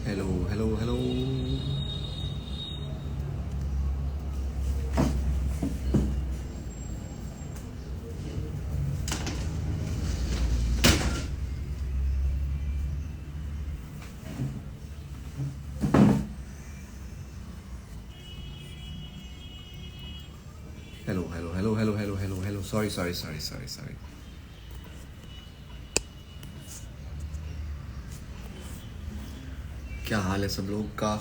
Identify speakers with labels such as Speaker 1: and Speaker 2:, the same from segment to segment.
Speaker 1: Hello hello hello. Hello hello hello hello hello hello hello, sorry sorry sorry sorry sorry. क्या हाल है सब लोग का?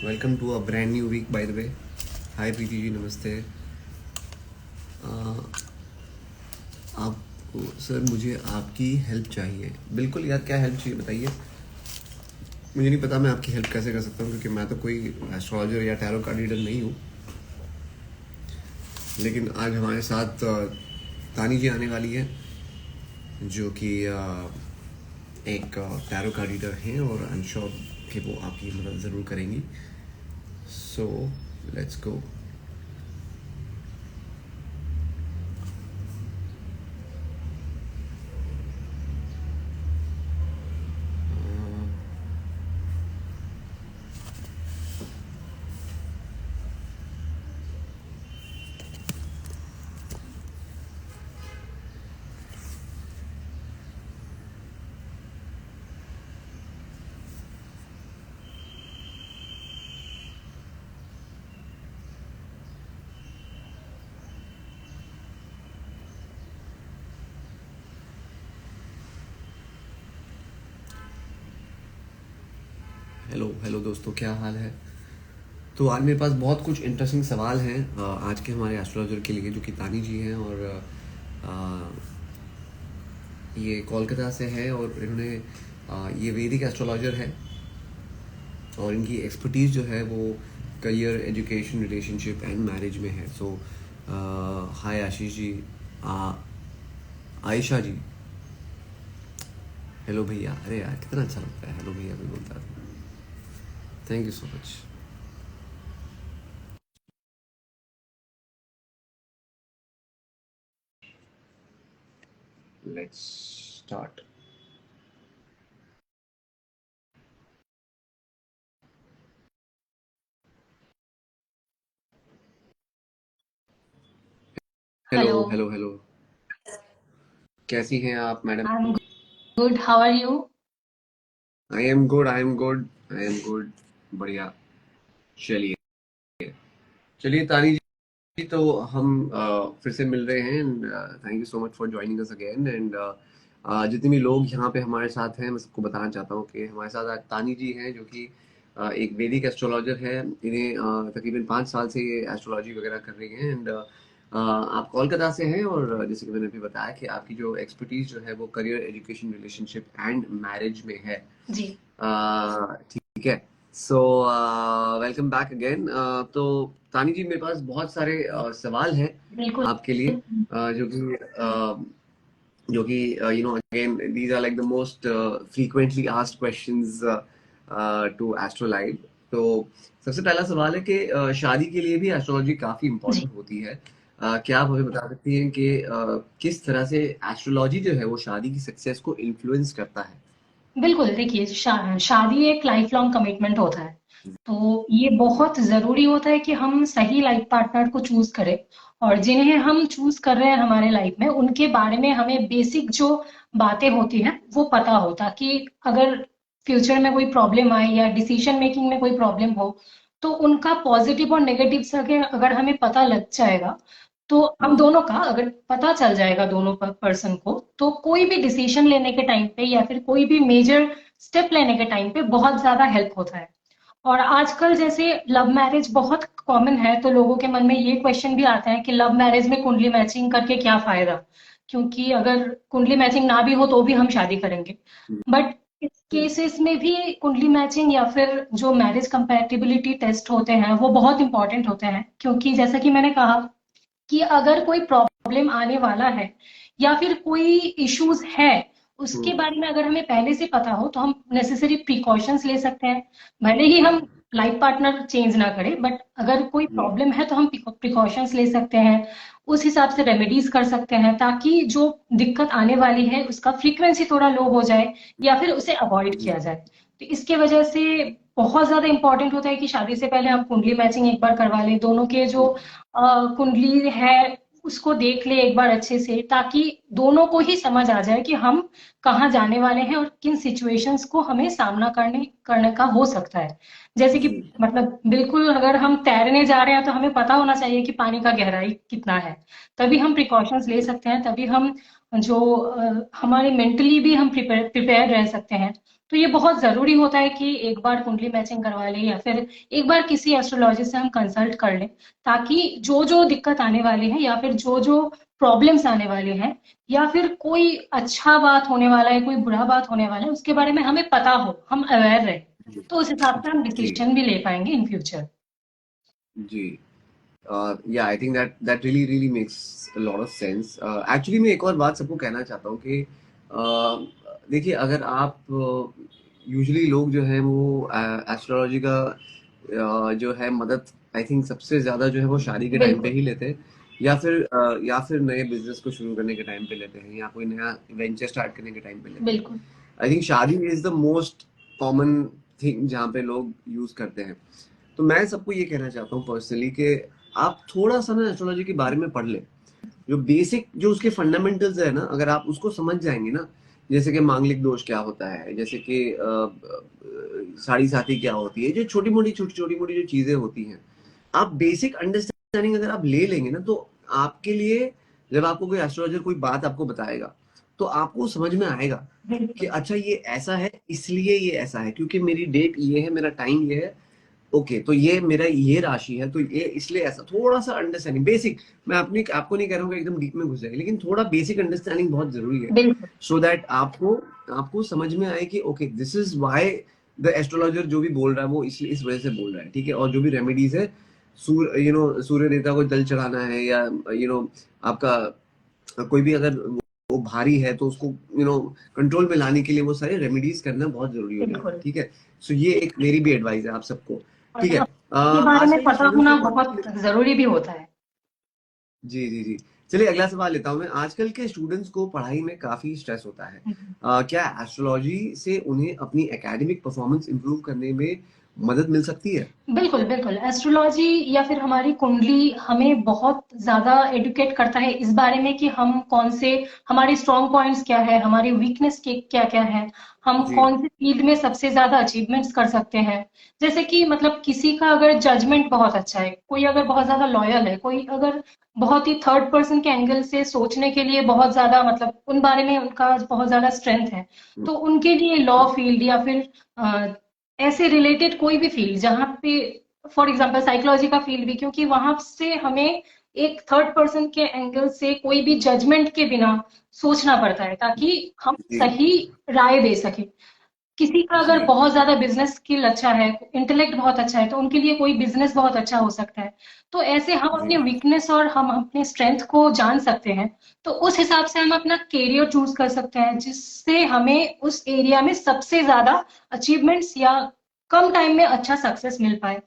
Speaker 1: Welcome to a brand new week by the way. Hi Preeti ji, नमस्ते। आप sir, मुझे आपकी हेल्प चाहिए। बिल्कुल यार, क्या हेल्प चाहिए बताइए। मुझे नहीं पता मैं आपकी हेल्प कैसे कर सकता हूँ, क्योंकि मैं तो कोई एस्ट्रोलॉजर या टैरो कार्ड रीडर नहीं हूँ। लेकिन आज हमारे साथ तानी जी आने वाली है, जो कि एक टैरो कार्ड रीडर हैं, और आई एम श्योर कि वो आपकी मदद ज़रूर करेंगी। So let's go. Hello hello दोस्तों, क्या हाल है? तो आज मेरे पास बहुत कुछ इंटरेस्टिंग सवाल हैं आज के हमारे एस्ट्रोलॉजर के लिए, जो कि तानी जी हैं। और ये कोलकाता से है, और इन्होंने ये वैदिक एस्ट्रोलॉजर है, और इनकी एक्सपर्टीज़ जो है वो career, education, relationship and marriage में है। सो हाय आशीष जी, आ, आयशा जी। हेलो भैया। अरे यार, कितना अच्छा लगता है हेलो भैया भी बोलता है। Thank you so much. Let's start. Hello
Speaker 2: Hello,
Speaker 1: hello hello. कैसी हैं आप madam?
Speaker 2: I'm good. How are you?
Speaker 1: I am good, I am good, I am good. बढ़िया। चलिए चलिए तानी जी, तो हम फिर से मिल रहे हैं, and thank you so much for joining us again. And जितने भी लोग यहाँ पे हमारे साथ हैं, मैं सबको बताना चाहता हूँ कि हमारे साथ आज तानी जी हैं, जो कि एक वैदिक एस्ट्रोलॉजर है। इन्हें तकरीबन 5 साल से ये एस्ट्रोलॉजी वगैरह कर रही हैं। एंड आप कोलकाता से हैं, और जैसे कि मैंने अभी बताया कि आपकी जो एक्सपर्टीज जो है वो career, education, relationship and marriage में है।
Speaker 2: जी,
Speaker 1: ठीक है। So welcome back again. तो तानी जी, मेरे पास बहुत सारे सवाल हैं
Speaker 2: बिल्कुल।
Speaker 1: आपके लिए, जो कि you know again these are like the most frequently asked questions to Astrolive. तो सबसे पहला सवाल है कि शादी के लिए भी एस्ट्रोलॉजी काफी
Speaker 2: जी,
Speaker 1: इंपॉर्टेंट होती है। क्या आप हमें बता सकती हैं कि किस तरह से एस्ट्रोलॉजी जो है वो शादी की सक्सेस को इन्फ्लुएंस करता है?
Speaker 2: बिल्कुल। देखिए, शादी एक लाइफ लॉन्ग कमिटमेंट होता है। तो ये बहुत ज़रूरी होता है कि हम सही लाइफ पार्टनर को चूज़ करें और जिन्हें हम चूज़ कर रहे हैं हमारे लाइफ में, उनके बारे में हमें बेसिक जो बातें होती हैं, वो पता हो, ताकि अगर फ्यूचर में कोई प्रॉब्लम आए या डिसीजन मेकिंग में कोई प्रॉब्लम हो, तो उनका पॉजिटिव और नेगेटिव से अगर हमें पता लग जाएगा, तो हम दोनों का अगर पता चल जाएगा दोनों पर्सन को, तो कोई भी डिसीजन लेने के टाइम पे या फिर कोई भी मेजर स्टेप लेने के टाइम पे बहुत ज़्यादा हेल्प होता है। और आजकल जैसे लव मैरिज बहुत कॉमन है, तो लोगों के मन में ये क्वेश्चन भी आता है कि लव मैरिज में कुंडली मैचिंग करके क्या फायदा? क्योंकि अगर कुंडली मैचिंग ना भी हो तो भी हम शादी करेंगे। बट इस केसेस में भी कुंडली मैचिंग या फिर जो मैरिज कंपैटिबिलिटी टेस्ट होते हैं वो बहुत इंपॉर्टेंट होते हैं, क्योंकि जैसा कि मैंने कहा कि अगर कोई प्रॉब्लम आने वाला है या फिर कोई इश्यूज है, उसके
Speaker 1: हम्म।
Speaker 2: बारे में अगर हमें पहले से पता हो तो हम नेसेसरी प्रिकॉशंस ले सकते हैं। भले ही हम लाइफ पार्टनर चेंज ना करे, बट अगर कोई
Speaker 1: जी
Speaker 2: प्रॉब्लम है तो हम प्रिकॉशंस ले सकते हैं, उस हिसाब से रेमेडीज कर सकते हैं, ताकि जो दिक्कत आने वाली है उसका फ्रीक्वेंसी थोड़ा लो हो जाए या फिर उसे अवॉइड
Speaker 1: जी
Speaker 2: किया जाए। तो इसके वजह से बहुत ज्यादा इंपॉर्टेंट होता है कि शादी से पहले हम कुंडली मैचिंग एक बार करवा लें, दोनों के जो कुंडली है उसको देख ले एक बार अच्छे से, ताकि दोनों को ही समझ आ जाए कि हम कहाँ जाने वाले हैं और किन सिचुएशंस को हमें सामना करने करने का हो सकता है। जैसे कि
Speaker 1: जी
Speaker 2: मतलब बिल्कुल अगर हम तैरने जा रहे हैं तो हमें पता होना चाहिए कि पानी का गहराई कितना है, तभी हम प्रिकॉशंस ले सकते हैं, तभी हम जो हमारे मेंटली भी हम प्रिपेयर प्रिपेयर रह सकते हैं। तो ये बहुत जरूरी होता है कि एक बार कुंडली मैचिंग करवा लें या फिर एक बार किसी एस्ट्रोलॉजिस्ट से हम कंसल्ट कर लें, ताकि जो जो दिक्कत आने वाली है या फिर जो जो प्रॉब्लम्स आने वाले हैं या फिर कोई अच्छा बात होने वाला है, कोई बुरा बात होने वाला है, उसके बारे में हमें पता हो, हम अवेयर रहे,
Speaker 1: जी
Speaker 2: तो उस हिसाब से हम
Speaker 1: जी
Speaker 2: डिसीजन भी ले पाएंगे इन फ्यूचर।
Speaker 1: जी yeah I think that that really really makes a lot of sense. Actually मैं एक और बात सबको कहना चाहता हूँ कि देखिए, अगर आप यूजुअली लोग जो है वो एस्ट्रोलॉजी का जो है मदद, आई थिंक सबसे ज्यादा जो है वो शादी के टाइम पे
Speaker 2: बिल्कुल
Speaker 1: ही लेते हैं, या फिर नए बिजनेस को शुरू करने के टाइम पे लेते हैं, या कोई नया वेंचर स्टार्ट करने के टाइम पे लेते हैं।
Speaker 2: बिल्कुल।
Speaker 1: आई थिंक शादी is the most common thing जहाँ पे लोग यूज करते हैं। तो मैं सबको ये कहना चाहता हूँ पर्सनली कि आप थोड़ा सा ना एस्ट्रोलॉजी के बारे में पढ़ लें। जो बेसिक जो उसके फंडामेंटल्स है ना, अगर आप उसको समझ जाएंगे ना, जैसे कि मांगलिक दोष क्या होता है, जैसे कि साढ़ी साथी क्या होती है, जो छोटी मोटी जो चीजें होती हैं, आप बेसिक अंडरस्टैंडिंग अगर आप ले लेंगे ना, तो आपके लिए जब आपको कोई एस्ट्रोलॉजर कोई बात आपको बताएगा, तो आपको समझ में आएगा कि
Speaker 2: बिल्कुल
Speaker 1: अच्छा ये ऐसा है, इसलिए ये ऐसा है, क्योंकि मेरी डेट ये है, मेरा टाइम ये है। ओके, तो ये मेरा ये राशि है, तो ये इसलिए ऐसा थोड़ा सा अंडरस्टैंडिंग बेसिक। मैं अपनी आपको नहीं कह रहा हूँ कि एकदम डीप में घुस जाए, लेकिन थोड़ा बेसिक अंडरस्टैंडिंग बहुत जरूरी है,
Speaker 2: बिल्कुल
Speaker 1: सो दैट आपको आपको समझ में आए कि okay this is why the astrologer जो भी बोल रहा है वो इसलिए इस वजह से बोल रहा है, ठीक है। और जो भी रेमेडीज है, सूर्य देवता को जल चढ़ाना है, या आपका कोई भी अगर वो भारी है तो उसको कंट्रोल में लाने के लिए वो सारे रेमेडीज करना बहुत जरूरी हो जाता है,
Speaker 2: बिल्कुल।
Speaker 1: ठीक है। सो ये एक मेरी भी एडवाइस है आप सबको,
Speaker 2: और
Speaker 1: ठीक है।
Speaker 2: के बारे में
Speaker 1: आजकल के
Speaker 2: पता
Speaker 1: स्टूडेंट्स
Speaker 2: होना
Speaker 1: को
Speaker 2: बहुत जरूरी भी होता है।
Speaker 1: जी जी जी। चलिए अगला सवाल लेता हूँ मैं। आजकल के स्टूडेंट्स को पढ़ाई में काफी स्ट्रेस होता है, क्या एस्ट्रोलॉजी से उन्हें अपनी एकेडमिक परफॉर्मेंस इंप्रूव करने में मदद मिल सकती है?
Speaker 2: बिल्कुल, बिल्कुल। एस्ट्रोलॉजी या फिर हमारी कुंडली हमें बहुत ज़्यादा एडुकेट करता है इस बारे में कि हम कौन से, हमारे स्ट्रॉन्ग पॉइंट्स क्या है, हमारी वीकनेस के क्या-क्या है, हम
Speaker 1: जी
Speaker 2: कौन से फील्ड में सबसे ज़्यादा अचीवमेंट्स कर सकते हैं। जैसे कि मतलब किसी का अगर जजमेंट बहुत अच्छा है, कोई अगर बहुत ज़्यादा लॉयल है, कोई अगर बहुत ही थर्ड पर्सन के एंगल से सोचने के लिए बहुत ज़्यादा मतलब उन बारे में उनका बहुत ज़्यादा स्ट्रेंथ है, तो उनके लिए लॉ फील्ड या फिर अ, ऐसे रिलेटेड कोई भी फील्ड जहाँ पे, फॉर एग्जांपल साइकोलॉजी का फील्ड भी, क्योंकि वहां से हमें एक थर्ड पर्सन के एंगल से कोई भी जजमेंट के बिना सोचना पड़ता है, ताकि हम
Speaker 1: जी
Speaker 2: सही राय दे सके। किसी का अगर
Speaker 1: जी
Speaker 2: बहुत ज्यादा बिजनेस स्किल अच्छा है, इंटेलेक्ट बहुत अच्छा है, तो उनके लिए कोई बिजनेस बहुत अच्छा हो सकता है। तो ऐसे हम
Speaker 1: जी
Speaker 2: अपने वीकनेस और हम अपने स्ट्रेंथ को जान सकते हैं, तो उस हिसाब से हम अपना करियर चूज कर सकते हैं, जिससे हमें उस एरिया में सबसे ज्यादा अचीवमेंट्स या कम टाइम में अच्छा सक्सेस मिल पाए।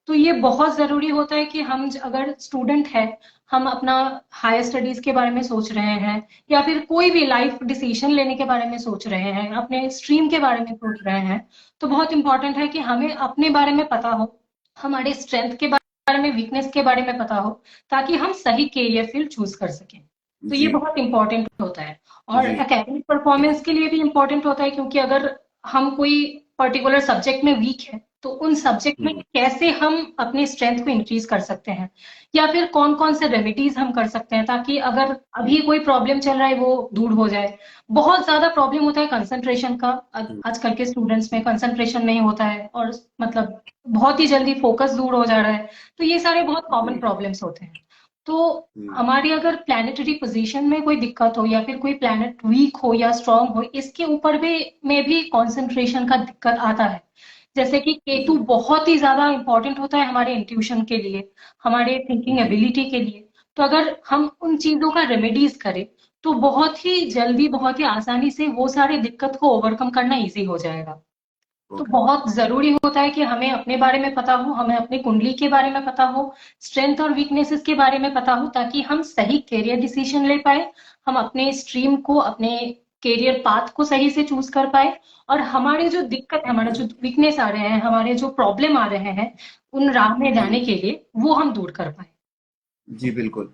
Speaker 2: तो ये बहुत ज़रूरी होता है कि हम अगर स्टूडेंट है, हम अपना हायर स्टडीज के बारे में सोच रहे हैं या फिर कोई भी लाइफ डिसीजन लेने के बारे में सोच रहे हैं, अपने स्ट्रीम के बारे में सोच रहे हैं, तो बहुत इंपॉर्टेंट है कि हमें अपने बारे में पता हो, हमारे स्ट्रेंथ के बारे में, वीकनेस के बारे में पता हो, ताकि हम सही करियर फील्ड चूज कर सकें। तो ये
Speaker 1: जी
Speaker 2: बहुत इंपॉर्टेंट होता है। और
Speaker 1: जी
Speaker 2: एकेडमिक परफॉर्मेंस के लिए भी इंपॉर्टेंट होता है, क्योंकि अगर हम कोई पर्टिकुलर सब्जेक्ट में वीक है, तो उन सब्जेक्ट में
Speaker 1: हम्म,
Speaker 2: कैसे हम अपने स्ट्रेंथ को इंक्रीज कर सकते हैं, या फिर कौन कौन से रेमेडीज हम कर सकते हैं, ताकि अगर अभी कोई प्रॉब्लम चल रहा है वो दूर हो जाए। बहुत ज्यादा प्रॉब्लम होता है कंसंट्रेशन का, आजकल के स्टूडेंट्स में कंसंट्रेशन नहीं होता है और मतलब बहुत ही जल्दी फोकस दूर हो जा रहा है। तो ये सारे बहुत कॉमन
Speaker 1: जी
Speaker 2: प्रॉब्लम्स होते हैं। तो
Speaker 1: जी
Speaker 2: हमारी अगर प्लानिटरी पोजीशन में कोई दिक्कत हो या फिर कोई प्लैनेट वीक हो या स्ट्रांग हो, इसके ऊपर भी में भी कंसंट्रेशन का दिक्कत आता है। जैसे कि केतु
Speaker 1: जी
Speaker 2: बहुत ही ज्यादा इंपॉर्टेंट होता है हमारे इंट्यूशन के लिए, हमारे थिंकिंग
Speaker 1: जी
Speaker 2: एबिलिटी के लिए। तो अगर हम उन चीजों का रेमेडीज करें, तो बहुत ही जल्दी, बहुत ही आसानी से वो सारी दिक्कत को ओवरकम करना इजी हो जाएगा। तो
Speaker 1: ओके।
Speaker 2: बहुत ज़रूरी होता है कि हमें अपने बारे में पता हो, हमें अपनी कुंडली के बारे में पता हो, स्ट्रेंथ और वीकनेसेस के बारे में पता हो, ताकि हम सही करियर डिसीजन ले पाए, हम अपने स्ट्रीम को, अपने करियर पाथ को सही से चूज कर पाए, और हमारे जो दिक्कत है, हमारा जो वीकनेस आ रहे हैं, हमारे जो प्रॉब्लम आ रहे हैं, उन राह में
Speaker 1: जी
Speaker 2: जाने के लिए वो हम दूर कर पाए।
Speaker 1: जी बिल्कुल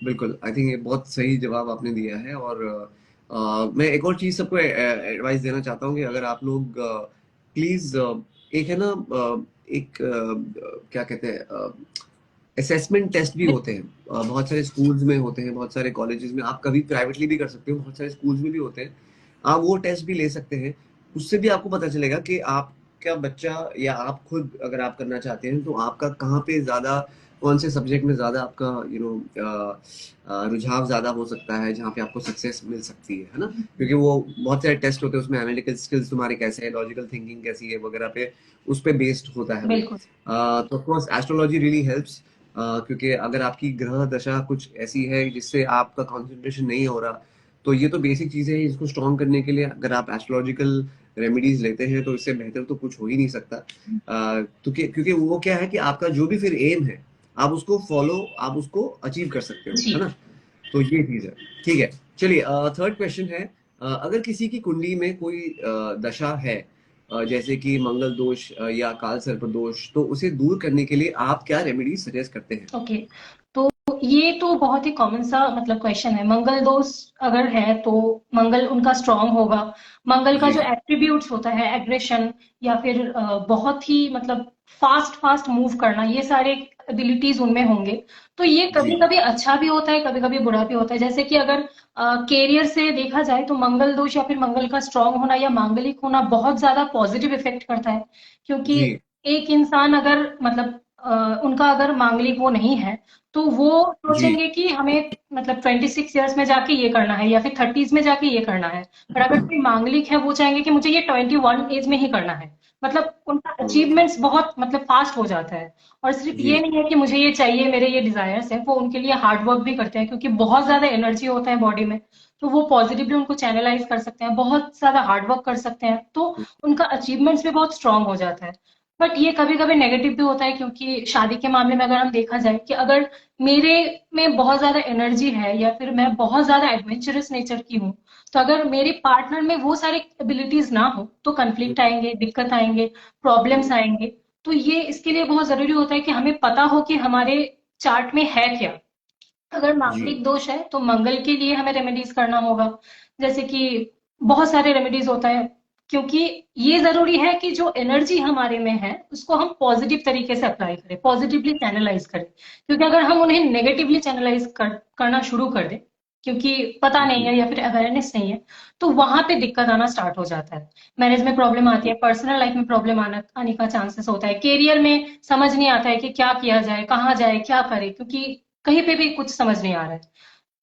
Speaker 1: बिल्कुल। आई थिंक ये बहुत सही जवाब आपने दिया है। और मैं एक और चीज सबको एडवाइस देना चाहता हूँ कि अगर आप लोग प्लीज, एक है ना, एक क्या कहते हैं, असेसमेंट टेस्ट भी होते हैं, बहुत सारे स्कूल्स में होते हैं, बहुत सारे कॉलेजेस में, आप कभी प्राइवेटली भी कर सकते हो, बहुत सारे स्कूल्स में भी होते हैं। आप वो टेस्ट भी ले सकते हैं। उससे भी आपको पता चलेगा कि आपका बच्चा या आप खुद अगर आप करना चाहते हैं तो आपका कहाँ पे ज़्यादा, कौन से सब्जेक्ट में ज़्यादा आपका रुझाव ज़्यादा हो सकता है, जहाँ पे आपको सक्सेस मिल सकती है ना? क्योंकि वो बहुत सारे टेस्ट होते हैं, उसमें एनालिटिकल स्किल्स तुम्हारे कैसे है, लॉजिकल थिंकिंग कैसी है वगैरह पे, उस पे बेस्ड होता है वो।
Speaker 2: बिल्कुल।
Speaker 1: तो of course astrology really helps, क्योंकि अगर आपकी ग्रह दशा कुछ ऐसी है जिससे आपका कंसंट्रेशन नहीं हो रहा, तो ये तो बेसिक चीजें हैं, इसको स्ट्रॉन्ग करने के लिए अगर आप एस्ट्रोलॉजिकल रेमेडीज लेते हैं तो इससे बेहतर तो कुछ हो ही नहीं सकता। क्योंकि क्योंकि वो क्या है कि आपका जो भी फिर एम है, आप उसको फॉलो, आप उसको अचीव कर सकते हो,
Speaker 2: जी।
Speaker 1: है ना? तो ये चीज है। ठीक है। चलिए, थर्ड क्वेश्चन है, अगर किसी की कुंडली में कोई दशा है, जैसे कि मंगल दोष या काल सर्प दोष, तो उसे दूर करने के लिए आप क्या रेमेडी सजेस्ट करते हैं?
Speaker 2: ओके। तो ये तो बहुत ही कॉमन सा मतलब क्वेश्चन है। मंगल दोष अगर है तो मंगल उनका स्ट्रांग होगा। मंगल का
Speaker 1: जी
Speaker 2: जो एट्रीब्यूट्स होता है, एग्रेशन या फिर बहुत ही मतलब फास्ट फास्ट मूव करना, ये सारे एबिलिटीज उनमें होंगे। तो ये
Speaker 1: जी
Speaker 2: कभी कभी अच्छा भी होता है, कभी कभी बुरा भी होता है। जैसे कि अगर कैरियर से देखा जाए तो मंगल दोष या फिर मंगल का स्ट्रांग होना या मांगलिक होना बहुत ज्यादा पॉजिटिव इफेक्ट करता है। क्योंकि
Speaker 1: जी
Speaker 2: एक इंसान अगर मतलब उनका अगर मांगलिक वो नहीं है, तो वो
Speaker 1: जी
Speaker 2: सोचेंगे कि हमें मतलब 26 ईयर्स में जाके ये करना है या फिर 30s में जाके ये करना है। पर अगर कोई मांगलिक है, वो चाहेंगे कि मुझे ये 21 एज में ही करना है। मतलब उनका
Speaker 1: हम्म,
Speaker 2: अचीवमेंट्स बहुत मतलब फास्ट हो जाता है। और सिर्फ
Speaker 1: जी
Speaker 2: ये नहीं है कि मुझे ये चाहिए, मेरे ये डिजायर्स हैं, वो उनके लिए हार्ड वर्क भी करते हैं, क्योंकि बहुत ज्यादा एनर्जी होता है बॉडी में। तो वो पॉजिटिवली उनको चैनलाइज कर सकते हैं, बहुत ज्यादा हार्ड वर्क कर सकते हैं, तो उनका अचीवमेंट्स भी बहुत स्ट्रांग हो जाता है। बट ये कभी कभी नेगेटिव भी होता है, क्योंकि शादी के मामले में अगर हम देखा जाए कि अगर मेरे में बहुत ज्यादा एनर्जी है या फिर मैं बहुत ज्यादा एडवेंचरस नेचर की हूँ, तो अगर मेरे पार्टनर में वो सारे एबिलिटीज ना हो तो कन्फ्लिक्ट आएंगे, दिक्कत आएंगे, प्रॉब्लम्स आएंगे। तो ये इसके लिए बहुत जरूरी होता है कि हमें पता हो कि हमारे चार्ट में है क्या। अगर
Speaker 1: जी
Speaker 2: मांगलिक दोष है तो मंगल के लिए हमें रेमेडीज करना होगा। जैसे कि बहुत सारे रेमेडीज होता है, क्योंकि ये जरूरी है कि जो एनर्जी हमारे में है उसको हम पॉजिटिव तरीके से अप्लाई करें, पॉजिटिवली चैनलाइज करें। क्योंकि अगर हम उन्हें नेगेटिवली करना शुरू कर दें, क्योंकि पता नहीं
Speaker 1: जी
Speaker 2: है या फिर अवेयरनेस नहीं है, तो वहां पे दिक्कत आना स्टार्ट हो जाता है। मैरिज में प्रॉब्लम आती है, पर्सनल लाइफ में प्रॉब्लम आने का चांसेस होता है, करियर में समझ नहीं आता है कि क्या किया जाए, कहाँ जाए, क्या करे, क्योंकि कहीं पे भी कुछ समझ नहीं आ रहा है।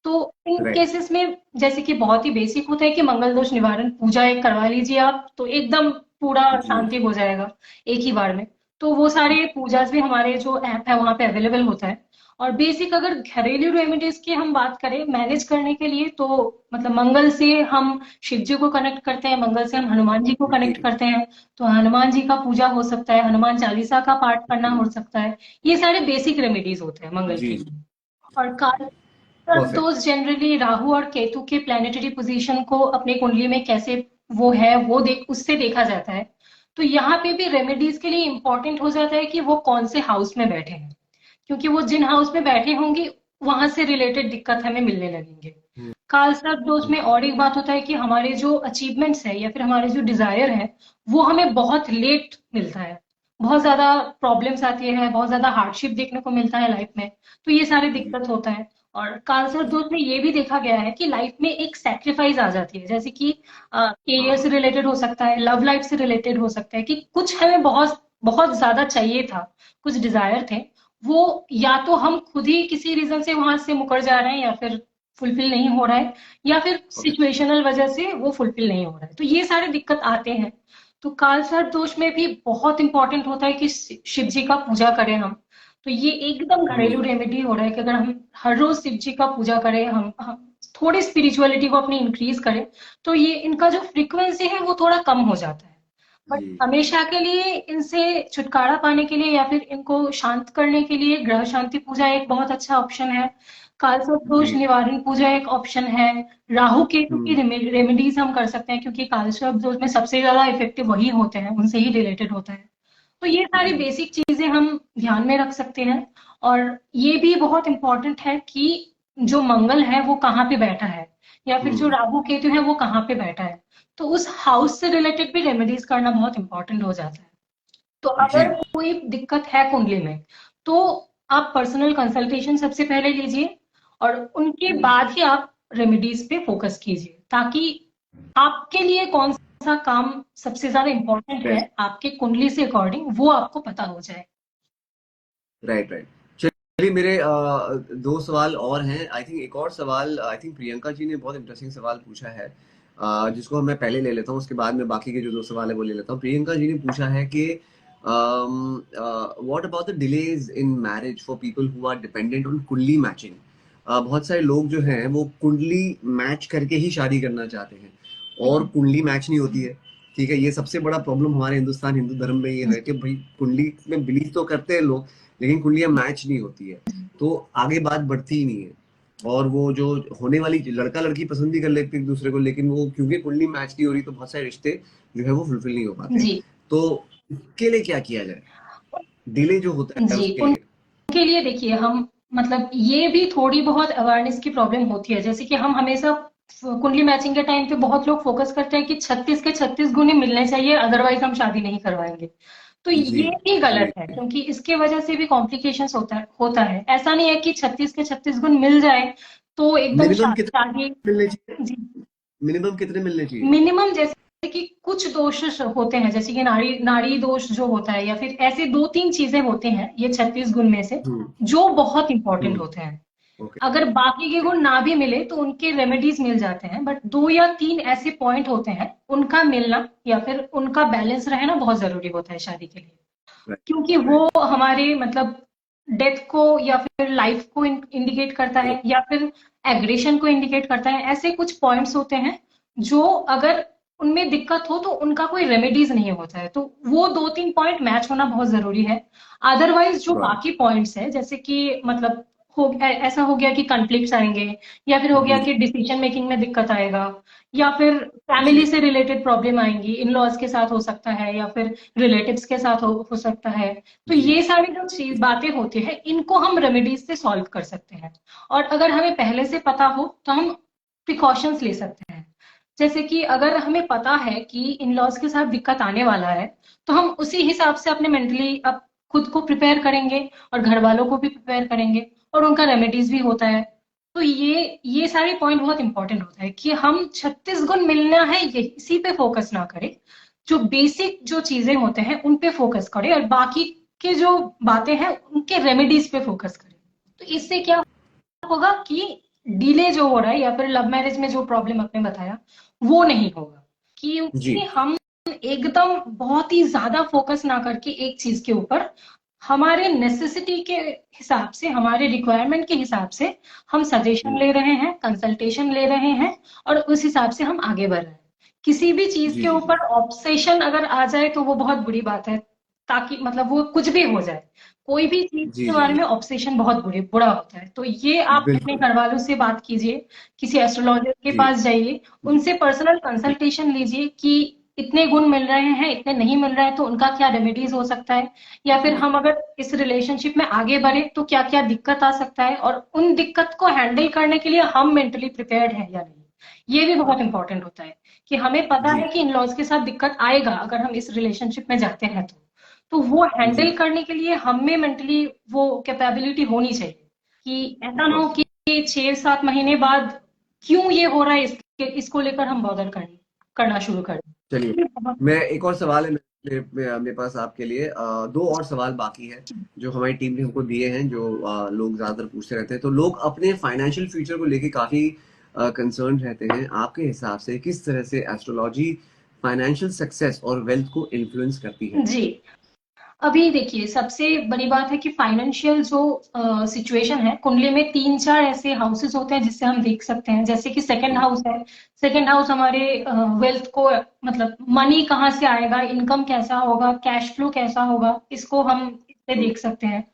Speaker 2: तो इन
Speaker 1: राइट
Speaker 2: केसेस में जैसे कि बहुत ही बेसिक होता है कि मंगल दोष निवारण पूजा एक करवा लीजिए आप, तो एकदम पूरा
Speaker 1: जी
Speaker 2: शांति हो जाएगा एक ही बार में। तो वो सारे पूजास भी हमारे जो ऐप है वहां पे अवेलेबल होता है। और बेसिक अगर घरेलू रेमेडीज की हम बात करें मैनेज करने के लिए, तो मतलब मंगल से हम शिव जी को कनेक्ट करते हैं, मंगल से हम हनुमान जी को
Speaker 1: जी
Speaker 2: कनेक्ट करते हैं। तो हनुमान जी का पूजा हो सकता है, हनुमान चालीसा का पाठ करना हो सकता है। ये सारे बेसिक रेमेडीज होते हैं मंगल के
Speaker 1: जी
Speaker 2: लिए। और काल
Speaker 1: परफेक्ट।
Speaker 2: दोस्त जनरली राहु और केतु के प्लैनेटरी पोजीशन को अपनी कुंडली में कैसे वो है वो उससे देखा जाता है। तो यहाँ पे भी रेमेडीज के लिए इंपॉर्टेंट हो जाता है कि वो कौन से हाउस में बैठे हैं, क्योंकि वो जिन हाउस में बैठे होंगे वहां से रिलेटेड दिक्कत हमें मिलने लगेंगे। काल सर्प दोष में और एक बात होता है कि हमारे जो अचीवमेंट्स है या फिर हमारे जो डिजायर है वो हमें बहुत लेट मिलता है। बहुत ज्यादा प्रॉब्लम्स आती है, बहुत ज्यादा हार्डशिप देखने को मिलता है लाइफ में। तो ये सारी
Speaker 1: जी
Speaker 2: दिक्कत होता है। और काल सर्प दोष में ये भी देखा गया है कि लाइफ में एक सेक्रीफाइस आ जाती है, जैसे कि करियर से
Speaker 1: हाँ
Speaker 2: रिलेटेड हो सकता है, लव लाइफ से रिलेटेड हो सकता है, कि कुछ हमें बहुत बहुत ज्यादा चाहिए था, कुछ डिजायर थे, वो या तो हम खुद ही किसी रीजन से वहां से मुकर जा रहे हैं या फिर फुलफिल नहीं हो रहा है, या फिर
Speaker 1: ओके
Speaker 2: सिचुएशनल वजह से वो फुलफिल नहीं हो रहा है। तो ये सारे दिक्कत आते हैं। तो काल सर्प दोष में भी बहुत इंपॉर्टेंट होता है कि शिव जी का पूजा करें हम। तो ये एकदम घरेलू
Speaker 1: हम्म
Speaker 2: रेमेडी हो रहा है कि अगर हम हर रोज शिव जी का पूजा करें, हम थोड़ी स्पिरिचुअलिटी को अपनी इंक्रीज करें, तो ये इनका जो फ्रीक्वेंसी है वो थोड़ा कम हो जाता है। बट
Speaker 1: जी
Speaker 2: हमेशा के लिए इनसे छुटकारा पाने के लिए या फिर इनको शांत करने के लिए ग्रह शांति पूजा एक बहुत अच्छा ऑप्शन है। कालसर्प दोष
Speaker 1: जी।
Speaker 2: निवारण पूजा एक ऑप्शन है। राहु केतु की
Speaker 1: हम्म।
Speaker 2: रेमेडीज हम कर सकते हैं, क्योंकि कालसर्प दोष में सबसे ज्यादा इफेक्टिव वही होते हैं, उनसे ही रिलेटेड होता है। तो ये सारी
Speaker 1: जी
Speaker 2: बेसिक चीजें हम ध्यान में रख सकते हैं। और ये भी बहुत इंपॉर्टेंट है कि जो मंगल है वो कहाँ पे बैठा है, या फिर जो
Speaker 1: हम्म।
Speaker 2: राहु केतु है वो कहाँ पे बैठा है। तो उस हाउस से रिलेटेड भी रेमेडीज करना बहुत इंपॉर्टेंट हो जाता है। तो
Speaker 1: जी
Speaker 2: अगर कोई दिक्कत है कुंडली में, तो आप पर्सनल कंसल्टेशन सबसे पहले लीजिए, और उनके बाद ही आप रेमेडीज पे फोकस कीजिए, ताकि आपके लिए कौन सा काम सबसे ज्यादा इंपॉर्टेंट है
Speaker 1: राइट
Speaker 2: आपके कुंडली से अकॉर्डिंग, वो आपको पता हो जाए।
Speaker 1: Right right. चलिए मेरे दो सवाल और हैं। आई थिंक एक और सवाल आई थिंक प्रियंका जी ने बहुत इंटरेस्टिंग सवाल पूछा है, जिसको मैं पहले ले लेता हूँ, उसके बाद में बाकी के जो दो सवाल है वो ले लेता हूँ। प्रियंका जी ने पूछा है कि what about the delays in marriage for people who are dependent on kundli matching. बहुत सारे लोग जो हैं वो कुंडली मैच करके ही शादी करना चाहते हैं और
Speaker 2: जी
Speaker 1: कुंडली मैच नहीं होती है। ठीक है, ये सबसे बड़ा प्रॉब्लम हमारे हिंदुस्तान हिंदू धर्म में ये है कि भाई कुंडली में बिलीव तो करते हैं लोग, लेकिन कुंडलियां मैच नहीं होती है, तो आगे बात बढ़ती ही नहीं है। और वो जो होने वाली लड़का लड़की पसंद भी कर लेते हैं एक दूसरे को, लेकिन वो क्योंकि कुंडली मैच नहीं हो रही तो बहुत सारे रिश्ते जो है वो फुलफिल नहीं हो पाते।
Speaker 2: जी
Speaker 1: तो इसके लिए क्या किया जाए, डिले जो होता है
Speaker 2: जी।
Speaker 1: उसके लिए?
Speaker 2: उनके लिए देखिए, हम मतलब ये भी थोड़ी बहुत अवेयरनेस की प्रॉब्लम होती है, जैसे कि हम हमेशा कुंडली मैचिंग के टाइम पे बहुत लोग फोकस करते हैं कि 36 के 36 गुण ही मिलने चाहिए, अदरवाइज हम शादी नहीं करवाएंगे। तो
Speaker 1: जी
Speaker 2: ये भी
Speaker 1: जी।
Speaker 2: गलत है, क्योंकि इसके वजह से भी कॉम्प्लिकेशंस होता है। ऐसा नहीं है कि 36 के 36 गुण मिल जाए तो एकदम
Speaker 1: मिनिमम कितने
Speaker 2: शादी।
Speaker 1: मिलने चाहिए?
Speaker 2: जी।
Speaker 1: मिनिमम कितने मिलने चाहिए?
Speaker 2: मिनिमम जैसे कि कुछ दोष होते हैं, जैसे कि नाड़ी नाड़ी दोष जो होता है, या फिर ऐसे 2-3 चीजें होते हैं ये 36 गुण में से,
Speaker 1: हम्म।
Speaker 2: जो बहुत इंपॉर्टेंट
Speaker 1: हम्म।
Speaker 2: होते हैं।
Speaker 1: ओके।
Speaker 2: अगर बाकी के गुण ना भी मिले तो उनके रेमेडीज मिल जाते हैं, बट 2 या 3 ऐसे पॉइंट होते हैं, उनका मिलना या फिर उनका बैलेंस रहना बहुत जरूरी होता है शादी के लिए।
Speaker 1: राइट
Speaker 2: क्योंकि वो
Speaker 1: राइट।
Speaker 2: हमारे मतलब डेथ को या फिर लाइफ को इंडिकेट करता है, या फिर एग्रेशन को इंडिकेट करता है। ऐसे कुछ पॉइंट्स होते हैं जो अगर उनमें दिक्कत हो तो उनका कोई रेमेडीज नहीं होता है, तो वो 2-3 पॉइंट मैच होना बहुत जरूरी है। अदरवाइज जो
Speaker 1: गॉट
Speaker 2: बाकी पॉइंट्स है, जैसे कि मतलब ऐसा हो गया कि कॉन्फ्लिक्ट्स आएंगे, या फिर हो गया
Speaker 1: इट।
Speaker 2: कि डिसीजन मेकिंग में दिक्कत आएगा, या फिर
Speaker 1: जी
Speaker 2: फैमिली से रिलेटेड प्रॉब्लम आएंगी, इन लॉज के साथ हो सकता है, या फिर रिलेटिव्स के साथ हो सकता है। तो
Speaker 1: जी
Speaker 2: ये सारी जो चीज बातें होती है, इनको हम रेमेडीज से सॉल्व कर सकते हैं। और अगर हमें पहले से पता हो तो हम प्रिकॉशंस ले सकते हैं। जैसे कि अगर हमें पता है कि इन लॉज के साथ दिक्कत आने वाला है, तो हम उसी हिसाब से अपने मेंटली अब खुद को प्रिपेयर करेंगे, और घर वालों को भी प्रिपेयर करेंगे, और उनका रेमेडीज भी होता है। तो ये सारे पॉइंट बहुत इंपॉर्टेंट होता है कि हम 36 गुण मिलना है ये इसी पे फोकस ना करें, जो बेसिक जो चीजें होते हैं उन पे फोकस करें, और बाकी के जो बातें हैं उनके रेमेडीज पे फोकस करें। तो इससे क्या होगा कि डिले जो हो रहा है, या फिर लव मैरिज में जो प्रॉब्लम आपने बताया, वो नहीं होगा।
Speaker 1: जी
Speaker 2: क्योंकि हम एकदम बहुत ही ज्यादा फोकस ना करके एक चीज के ऊपर, हमारे नेसेसिटी के हिसाब से, हमारे रिक्वायरमेंट के हिसाब से हम सजेशन
Speaker 1: हम्म।
Speaker 2: ले रहे हैं, कंसल्टेशन ले रहे हैं, और उस हिसाब से हम आगे बढ़ रहे हैं। किसी भी चीज
Speaker 1: जी
Speaker 2: के
Speaker 1: जी जी।
Speaker 2: ऊपर ऑब्सेशन अगर आ जाए तो वो बहुत बुरी बात है, ताकि मतलब वो कुछ भी हो जाए, कोई भी चीज
Speaker 1: जी
Speaker 2: के
Speaker 1: जी
Speaker 2: बारे
Speaker 1: जी।
Speaker 2: में ऑब्सेशन बहुत बुरा होता है। तो ये आप अपने
Speaker 1: बिल्कुल।
Speaker 2: घर वालों से बात कीजिए, किसी एस्ट्रोलॉजर के
Speaker 1: जी
Speaker 2: पास जाइए,
Speaker 1: जी
Speaker 2: उनसे पर्सनल
Speaker 1: जी
Speaker 2: कंसल्टेशन लीजिए कि इतने गुण मिल रहे हैं, इतने नहीं मिल रहे हैं, तो उनका क्या रेमेडीज हो सकता है, या फिर
Speaker 1: जी
Speaker 2: हम अगर इस रिलेशनशिप में आगे बढ़े तो क्या क्या दिक्कत आ सकता है, और उन दिक्कत को हैंडल करने के लिए हम मेंटली प्रिपेयर्ड हैं या नहीं। ये भी बहुत इंपॉर्टेंट होता है कि हमें पता
Speaker 1: जी
Speaker 2: है कि इन लॉज के साथ दिक्कत आएगा अगर हम इस रिलेशनशिप में जाते हैं, तो वो
Speaker 1: जी।
Speaker 2: हैंडल करने के लिए हम में मेंटली वो कैपेबिलिटी होनी चाहिए, कि ऐसा
Speaker 1: ऑफ
Speaker 2: ना हो
Speaker 1: कोर्स।
Speaker 2: कि 6-7 महीने बाद क्यों ये हो रहा है, इसको लेकर हम बॉदर करना शुरू कर
Speaker 1: चलिए,
Speaker 2: दें।
Speaker 1: मैं एक और सवाल है मेरे पास आपके लिए। दो और सवाल बाकी है जो हमारी टीम ने हमको दिए हैं, जो लोग ज्यादातर पूछते रहते हैं। तो लोग अपने फाइनेंशियल फ्यूचर को लेके काफी कंसर्न रहते हैं। आपके हिसाब से किस तरह से एस्ट्रोलॉजी फाइनेंशियल सक्सेस और वेल्थ को इन्फ्लुएंस करती है?
Speaker 2: जी, अभी देखिए सबसे बड़ी बात है कि फाइनेंशियल जो सिचुएशन है, कुंडली में 3-4 ऐसे हाउसेस होते हैं जिससे हम देख सकते हैं। जैसे कि सेकंड हाउस है। सेकंड हाउस हमारे वेल्थ को, मतलब मनी कहाँ से आएगा, इनकम कैसा होगा, कैश फ्लो कैसा होगा, इसको हम इससे देख सकते हैं।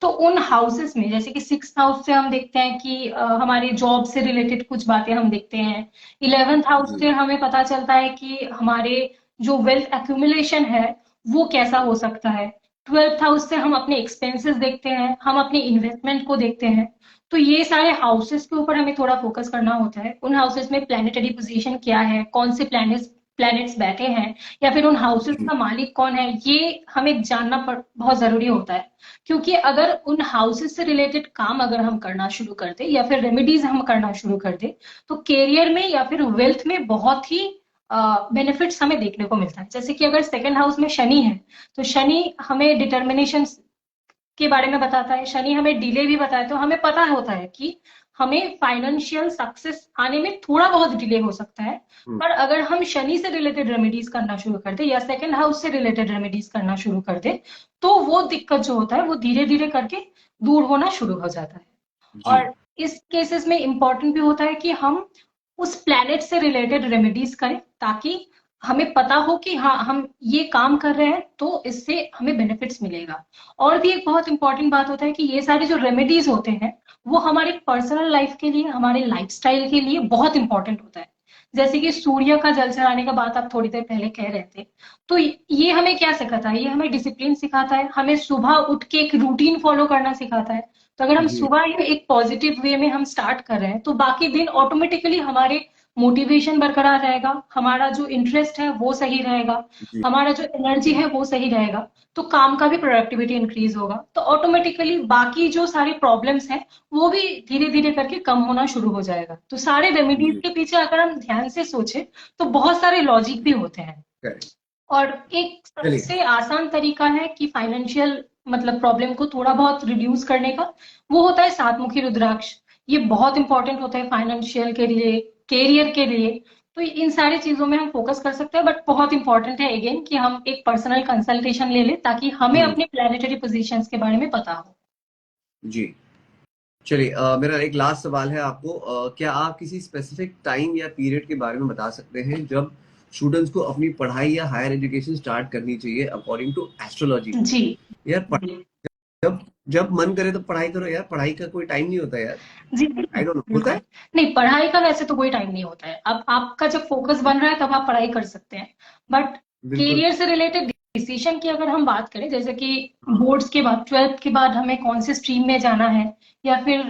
Speaker 2: तो उन हाउसेस में जैसे कि 6th हाउस से हम देखते हैं कि हमारे जॉब से रिलेटेड कुछ बातें हम देखते हैं। 11th हाउस
Speaker 1: जी
Speaker 2: से हमें पता चलता है कि हमारे जो वेल्थ एक्यूमुलेशन है वो कैसा हो सकता है। 12th हाउस से हम अपने एक्सपेंसेस देखते हैं, हम अपने इन्वेस्टमेंट को देखते हैं। तो ये सारे हाउसेस के ऊपर हमें थोड़ा फोकस करना होता है। उन हाउसेस में प्लैनेटरी पोजीशन क्या है, कौन से प्लैनेट्स बैठे हैं, या फिर उन हाउसेस
Speaker 1: जी
Speaker 2: का मालिक कौन है, ये हमें जानना बहुत जरूरी होता है। क्योंकि अगर उन हाउसेस से रिलेटेड काम अगर हम करना शुरू कर दे या फिर रेमेडीज हम करना शुरू कर दे, तो करियर में या फिर वेल्थ में बहुत ही बेनिफिट्स हमें देखने को मिलता है। जैसे कि अगर सेकंड हाउस में शनि है, तो शनि हमें डिटर्मिनेशन के बारे में बताता है, शनि हमें डिले भी बताता है। तो हमें पता होता है कि हमें फाइनेंशियल सक्सेस आने में थोड़ा बहुत डिले हो सकता है।
Speaker 1: हम्म,
Speaker 2: पर अगर हम शनि से रिलेटेड रेमेडीज करना शुरू कर दे या सेकंड हाउस से रिलेटेड रेमेडीज करना शुरू कर दे, तो वो दिक्कत जो होता है वो धीरे धीरे करके दूर होना शुरू हो जाता है।
Speaker 1: जी
Speaker 2: और इस केसेस में इंपॉर्टेंट भी होता है कि हम उस प्लैनेट से रिलेटेड रेमेडीज करें, ताकि हमें पता हो कि हाँ हम ये काम कर रहे हैं तो इससे हमें बेनिफिट्स मिलेगा। और भी एक बहुत इंपॉर्टेंट बात होता है कि ये सारे जो रेमेडीज होते हैं वो हमारे पर्सनल लाइफ के लिए, हमारे लाइफस्टाइल के लिए बहुत इंपॉर्टेंट होता है। जैसे कि सूर्य का जल चढ़ाने का बात आप थोड़ी देर पहले कह रहे थे, तो ये हमें क्या सिखाता है, ये हमें डिसिप्लिन सिखाता है, हमें सुबह उठ के एक रूटीन फॉलो करना सिखाता है। तो अगर हम
Speaker 1: जी
Speaker 2: सुबह ही एक पॉजिटिव वे में हम स्टार्ट कर रहे हैं तो बाकी दिन ऑटोमेटिकली हमारे मोटिवेशन बरकरार रहेगा, हमारा जो इंटरेस्ट है वो सही रहेगा,
Speaker 1: जी
Speaker 2: हमारा जो एनर्जी है वो सही रहेगा। तो काम का भी प्रोडक्टिविटी इंक्रीज होगा, तो ऑटोमेटिकली बाकी जो सारे प्रॉब्लम्स हैं वो भी धीरे धीरे करके कम होना शुरू हो जाएगा। तो सारे रेमेडीज
Speaker 1: जी
Speaker 2: के पीछे अगर हम ध्यान से सोचे तो बहुत सारे लॉजिक भी होते हैं।
Speaker 1: करेक्ट।
Speaker 2: और एक
Speaker 1: चलिए
Speaker 2: सबसे आसान तरीका है कि फाइनेंशियल मतलब प्रॉब्लम को थोड़ा बहुत रिड्यूस करने का, वो होता है सातमुखी रुद्राक्ष। ये बहुत इंपॉर्टेंट होता है फाइनेंशियल के लिए, कैरियर के लिए। तो इन सारी चीजों में हम फोकस कर सकते हैं, बट बहुत इंपॉर्टेंट है अगेन कि हम एक पर्सनल कंसल्टेशन ले लें ताकि हमें
Speaker 1: हम्म,
Speaker 2: अपने प्लैनेटरी पोजीशंस के बारे में पता हो।
Speaker 1: जी चलिए मेरा एक लास्ट सवाल है आपको। क्या आप किसी स्पेसिफिक टाइम या पीरियड के बारे में बता सकते हैं जब स्टूडेंट्स को अपनी पढ़ाई या हायर एजुकेशन स्टार्ट करनी चाहिए अकॉर्डिंग टू एस्ट्रोलॉजी?
Speaker 2: जी
Speaker 1: यार जब जब मन करे तो पढ़ाई करो यार, पढ़ाई का कोई टाइम नहीं होता यार।
Speaker 2: जी
Speaker 1: आई
Speaker 2: बिल्कुल
Speaker 1: डोंट नो, होता
Speaker 2: बिल्कुल।
Speaker 1: है?
Speaker 2: नहीं, पढ़ाई का वैसे तो कोई टाइम नहीं होता है। अब आपका जब फोकस बन रहा है तब आप पढ़ाई कर सकते हैं। बट
Speaker 1: बिल्कुल।
Speaker 2: करियर से रिलेटेड डिसीजन की अगर हम बात करें, जैसे कि
Speaker 1: हाँ
Speaker 2: बोर्ड्स के बाद, 12th के बाद हमें कौन से स्ट्रीम में जाना है, या फिर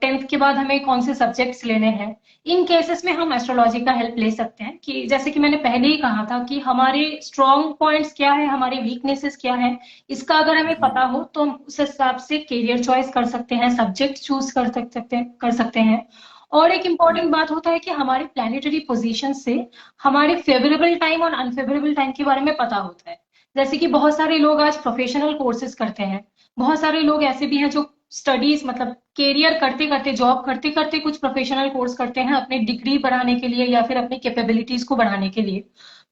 Speaker 2: 10th के बाद हमें कौन से सब्जेक्ट्स लेने हैं, इन केसेस में हम एस्ट्रोलॉजी का हेल्प ले सकते हैं। कि जैसे कि मैंने पहले ही कहा था कि हमारे स्ट्रॉन्ग पॉइंट्स क्या है, हमारे वीकनेसेस क्या है, इसका अगर हमें
Speaker 1: जी
Speaker 2: पता हो तो हम उस हिसाब से करियर चॉइस कर सकते हैं, सब्जेक्ट चूज कर सकते हैं। और एक
Speaker 1: जी
Speaker 2: इम्पॉर्टेंट बात होता है कि हमारे प्लैनेटरी पोजीशन से हमारे फेवरेबल टाइम और अनफेवरेबल टाइम के बारे में पता होता है। जैसे कि बहुत सारे लोग आज प्रोफेशनल कोर्सेज करते हैं, बहुत सारे लोग ऐसे भी हैं जो स्टडीज मतलब करियर करते करते, जॉब करते करते कुछ प्रोफेशनल कोर्स करते हैं अपने डिग्री बढ़ाने के लिए या फिर अपनी कैपेबिलिटीज को बढ़ाने के लिए।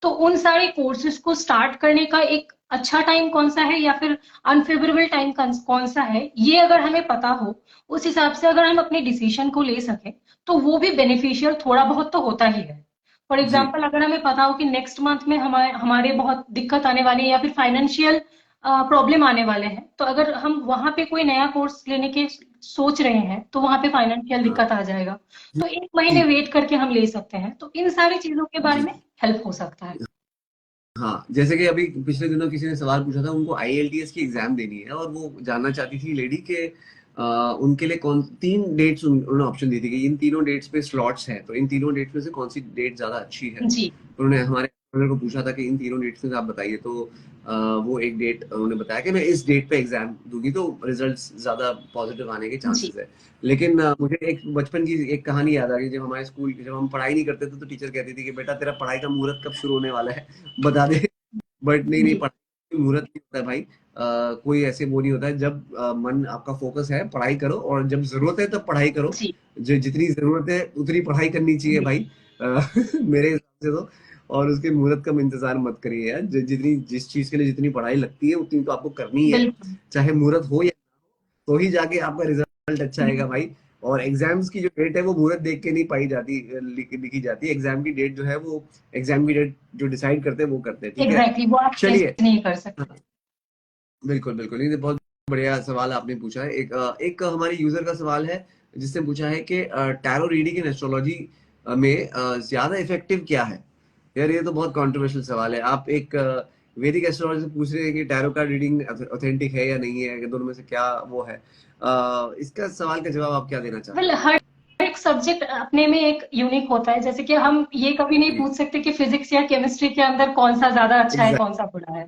Speaker 2: तो उन सारे कोर्सेज को स्टार्ट करने का एक अच्छा टाइम कौन सा है या फिर अनफेवरेबल टाइम कौन सा है, ये अगर हमें पता हो, उस हिसाब से अगर हम अपने डिसीजन को ले सके, तो वो भी बेनिफिशियल थोड़ा बहुत तो होता ही है। फॉर
Speaker 1: जी
Speaker 2: एग्जाम्पल अगर हमें पता हो कि नेक्स्ट मंथ में हमारे हमारे बहुत दिक्कत आने वाली है या फिर फाइनेंशियल प्रॉब्लम आने वाले हैं, तो अगर हम वहां पे कोई नया कोर्स लेने के सोच रहे हैं तो वहां पे फाइनेंशियल
Speaker 1: हाँ
Speaker 2: दिक्कत आ जाएगा।
Speaker 1: जी
Speaker 2: तो एक महीने वेट करके हम ले सकते हैं। तो इन सारी चीजों के बारे
Speaker 1: जी
Speaker 2: में हेल्प हो सकता है।
Speaker 1: हाँ, जैसे कि अभी पिछले दिनों किसी ने सवाल पूछा था, उनको आईएलटीएस की एग्जाम देनी है और वो जानना चाहती थी लेडी के उनके लिए कौन तीन डेट्स उन्होंने ऑप्शन दी थी कि इन तीनों डेट्स पे स्लॉट्स हैं, तो इन तीनों डेट्स में से कौन सी डेट ज्यादा अच्छी है।
Speaker 2: जी
Speaker 1: तो उन्होंने हमारे ट्रेनर को पूछा था कि इन तीनों डेट्स में से आप बताइए, तो वो एक डेट उन्होंने बताया कि मैं इस डेट पे एग्जाम दूंगी तो रिजल्ट्स ज्यादा पॉजिटिव आने के
Speaker 2: जी
Speaker 1: चांसेस है। लेकिन मुझे एक बचपन की एक कहानी याद आ गई। जब हमारे स्कूल जब हम पढ़ाई नहीं करते थे तो टीचर कहती थी कि बेटा तेरा पढ़ाई का मुहूर्त कब शुरू होने वाला है, बता दे। बट नहीं नहीं,
Speaker 2: जी
Speaker 1: पढ़ाई का मुहूर्त नहीं होता है भाई। कोई ऐसे वो नहीं होता है। जब मन आपका फोकस है पढ़ाई करो, और जब जरूरत है तब पढ़ाई करो।
Speaker 2: जी
Speaker 1: जो जितनी जरूरत है उतनी पढ़ाई करनी चाहिए
Speaker 2: जी
Speaker 1: भाई। मेरे हिसाब से तो। और उसके मुहूर्त का इंतजार मत करिए यार। जितनी जिस चीज के लिए जितनी पढ़ाई लगती है उतनी तो आपको करनी ही है,
Speaker 2: बिल्कुल।
Speaker 1: चाहे मुहूर्त हो या तो ही जाके आपका रिजल्ट अच्छा आएगा भाई। और एग्जाम्स की जो डेट है वो मुहूर्त देख के नहीं पाई जाती, लिखी जाती है। एग्जाम की डेट जो है वो एग्जाम की डेट जो डिसाइड करते हैं वो करते हैं, ठीक है।
Speaker 2: एग्जैक्टली, वो आप चेंज
Speaker 1: चलिए,
Speaker 2: नहीं कर सकते।
Speaker 1: हाँ, बिल्कुल बिल्कुल, ये बहुत बढ़िया सवाल आपने पूछा है। एक हमारे यूजर का सवाल है जिसने पूछा है कि टैरो रीडिंग इन एस्ट्रोलॉजी में ज्यादा इफेक्टिव क्या है। यार ये तो बहुत कंट्रोवर्शियल सवाल है। आप एक वैदिक एस्ट्रोलॉजी से पूछ रहे हैं कि टैरो कार्ड रीडिंग ऑथेंटिक है या नहीं है, कि दोनों में से क्या वो है। इसका सवाल का जवाब आप क्या देना
Speaker 2: वेल,
Speaker 1: चाहते हैं?
Speaker 2: हर एक सब्जेक्ट अपने में एक यूनिक होता है। जैसे कि हम ये कभी नहीं
Speaker 1: जी,
Speaker 2: पूछ सकते कि फिजिक्स या केमिस्ट्री के अंदर कौन सा ज्यादा अच्छा है,
Speaker 1: एग्जैक्ट
Speaker 2: कौन सा बुरा है।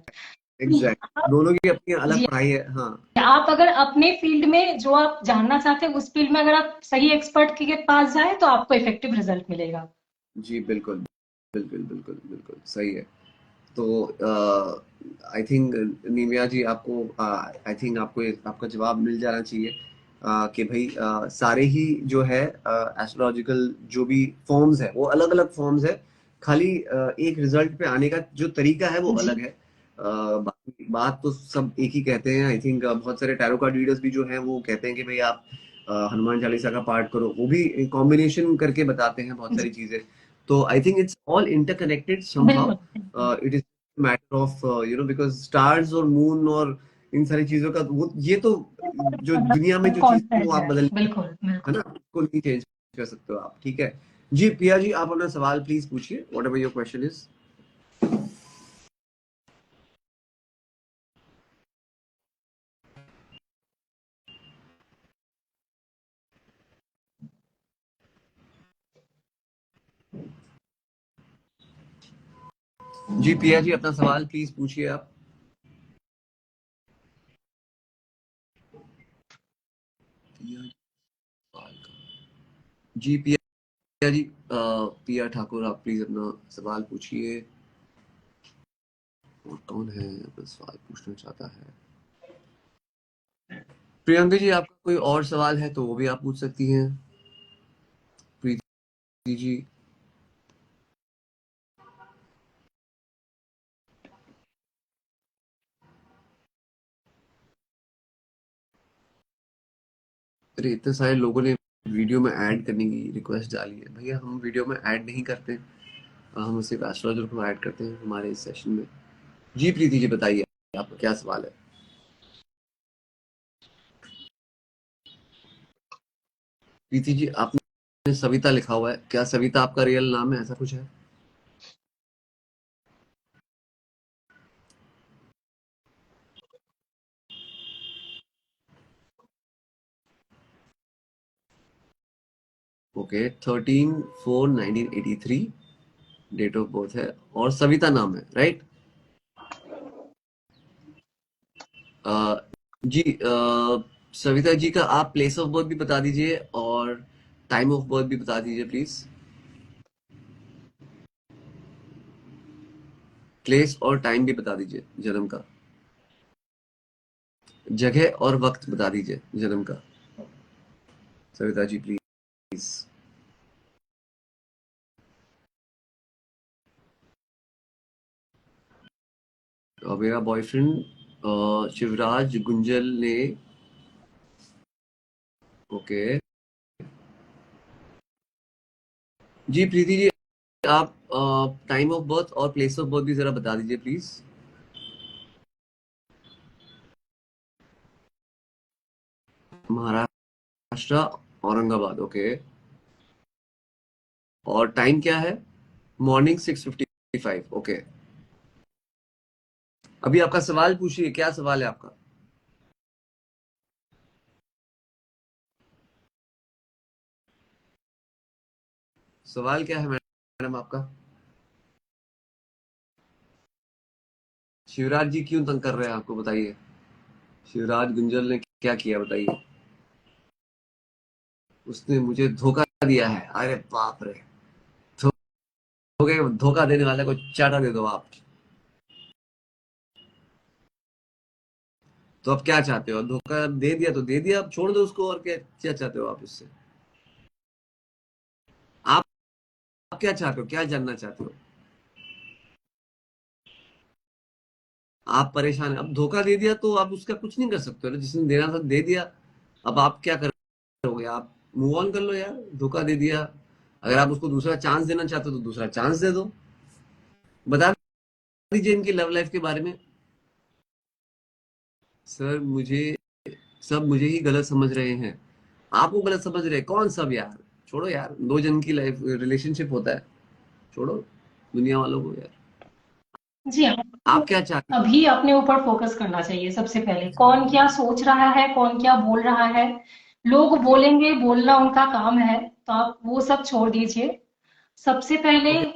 Speaker 1: एग्जैक्ट,
Speaker 2: आप,
Speaker 1: दोनों की अपनी अलग
Speaker 2: जी,
Speaker 1: पढ़ाई है, हाँ।
Speaker 2: आप अगर अपने फील्ड में जो आप जानना चाहते हैं उस फील्ड में अगर आप सही एक्सपर्ट के पास जाए तो आपको इफेक्टिव रिजल्ट मिलेगा।
Speaker 1: जी बिल्कुल बिल्कुल बिल्कुल बिल्कुल सही है। तो आई थिंक निमिया जी आपको आई थिंक आपको आपका जवाब मिल जाना चाहिए कि भाई सारे ही जो है एस्ट्रोलॉजिकल जो भी फॉर्म्स है वो अलग अलग फॉर्म्स है। खाली एक रिजल्ट पे आने का जो तरीका है वो
Speaker 2: जी,
Speaker 1: अलग है। बाकी बात तो सब एक ही कहते हैं। आई थिंक बहुत सारे टैरो कार्ड रीडर्स भी जो हैं वो कहते हैं कि भाई आप हनुमान चालीसा का पाठ करो, वो भी कॉम्बिनेशन करके बताते हैं बहुत
Speaker 2: जी,
Speaker 1: सारी चीजें। तो I think it's all interconnected
Speaker 2: बिल्कुल,
Speaker 1: समहाउ।
Speaker 2: बिल्कुल।
Speaker 1: It is matter of because stars और मून और इन सारी चीजों का वो ये तो जो दुनिया में जो चीज है वो
Speaker 2: कॉन्सेप्ट
Speaker 1: आप
Speaker 2: है,
Speaker 1: बदल,
Speaker 2: बिल्कुल,
Speaker 1: है
Speaker 2: बिल्कुल।
Speaker 1: ना, उसको नहीं चेंज कर सकते हो आप, ठीक है। जी प्रिया जी, आप अपना सवाल प्लीज पूछिए, whatever your question is. जी प्रिया जी, अपना सवाल प्लीज पूछिए आप। प्रिया जी, सवाल जी प्रिया जी, प्रिया ठाकुर, आप प्लीज अपना सवाल पूछिए। और कौन है अपना सवाल पूछना चाहता है? प्रियंका जी, आपका कोई और सवाल है तो वो भी आप पूछ सकती हैं। प्रीति जी। अरे इतने सारे लोगों ने वीडियो में ऐड करने की रिक्वेस्ट डाली है। भैया हम वीडियो में ऐड नहीं करते, हम सिर्फ एस्ट्रोलॉजर को ऐड करते हैं हमारे इस सेशन में। जी प्रीति जी, बताइए आपका क्या सवाल है। प्रीति जी, आपने सविता लिखा हुआ है, क्या सविता आपका रियल नाम है, ऐसा कुछ है? ओके, 13/4/1983 डेट ऑफ बर्थ है और सविता नाम है, राइट? जी सविता जी का आप प्लेस ऑफ बर्थ भी बता दीजिए और टाइम ऑफ बर्थ भी बता दीजिए प्लीज। प्लेस और टाइम भी बता दीजिए जन्म का, जगह और वक्त बता दीजिए जन्म का, सविता जी प्लीज। मेरा बॉयफ्रेंड शिवराज गुंजल ने, ओके। जी प्रीति जी, आप टाइम ऑफ बर्थ और प्लेस ऑफ बर्थ भी जरा बता दीजिए प्लीज। महाराष्ट्र, औरंगाबाद, ओके। और टाइम क्या है? Morning 6:55, okay. अभी आपका सवाल पूछिए, क्या सवाल है आपका? सवाल क्या है मैडम आपका? शिवराज जी क्यों तंग कर रहे हैं आपको, बताइए। शिवराज गुंजल ने क्या किया, बताइए। उसने मुझे धोखा दिया है, अरे बाप रे। धोखा देने वाले को चाटा दे दो आप। तो अब क्या चाहते हो? धोखा दे दिया तो दे दिया, अब छोड़ दो उसको, और क्या क्या चाहते हो आप इससे? आप क्या चाहते हो, क्या जानना चाहते हो? आप परेशान हैं, अब धोखा दे दिया तो आप उसका कुछ नहीं कर सकते हो ना, जिसने देना था दे दिया। अब आप क्या करोगे? आप मूव ऑन कर लो यार, धोखा दे दिया। अगर आप उसको दूसरा चांस देना चाहते हो तो दूसरा चांस दे दो। बता दीजिए इनकी लव लाइफ के बारे में। सर मुझे सब मुझे ही गलत समझ रहे हैं। आपको गलत समझ रहे हैं कौन? सब यार छोड़ो यार, दो जन की लाइफ रिलेशनशिप होता है, छोड़ो दुनिया वालों को यार।
Speaker 2: जी, आपको
Speaker 1: आप क्या चाहती
Speaker 2: अभी अपने ऊपर फोकस करना चाहिए सबसे पहले। कौन क्या सोच रहा है, कौन क्या बोल रहा है, लोग बोलेंगे, बोलना उनका काम है, तो आप वो सब छोड़ दीजिए सबसे पहले।
Speaker 1: हैं?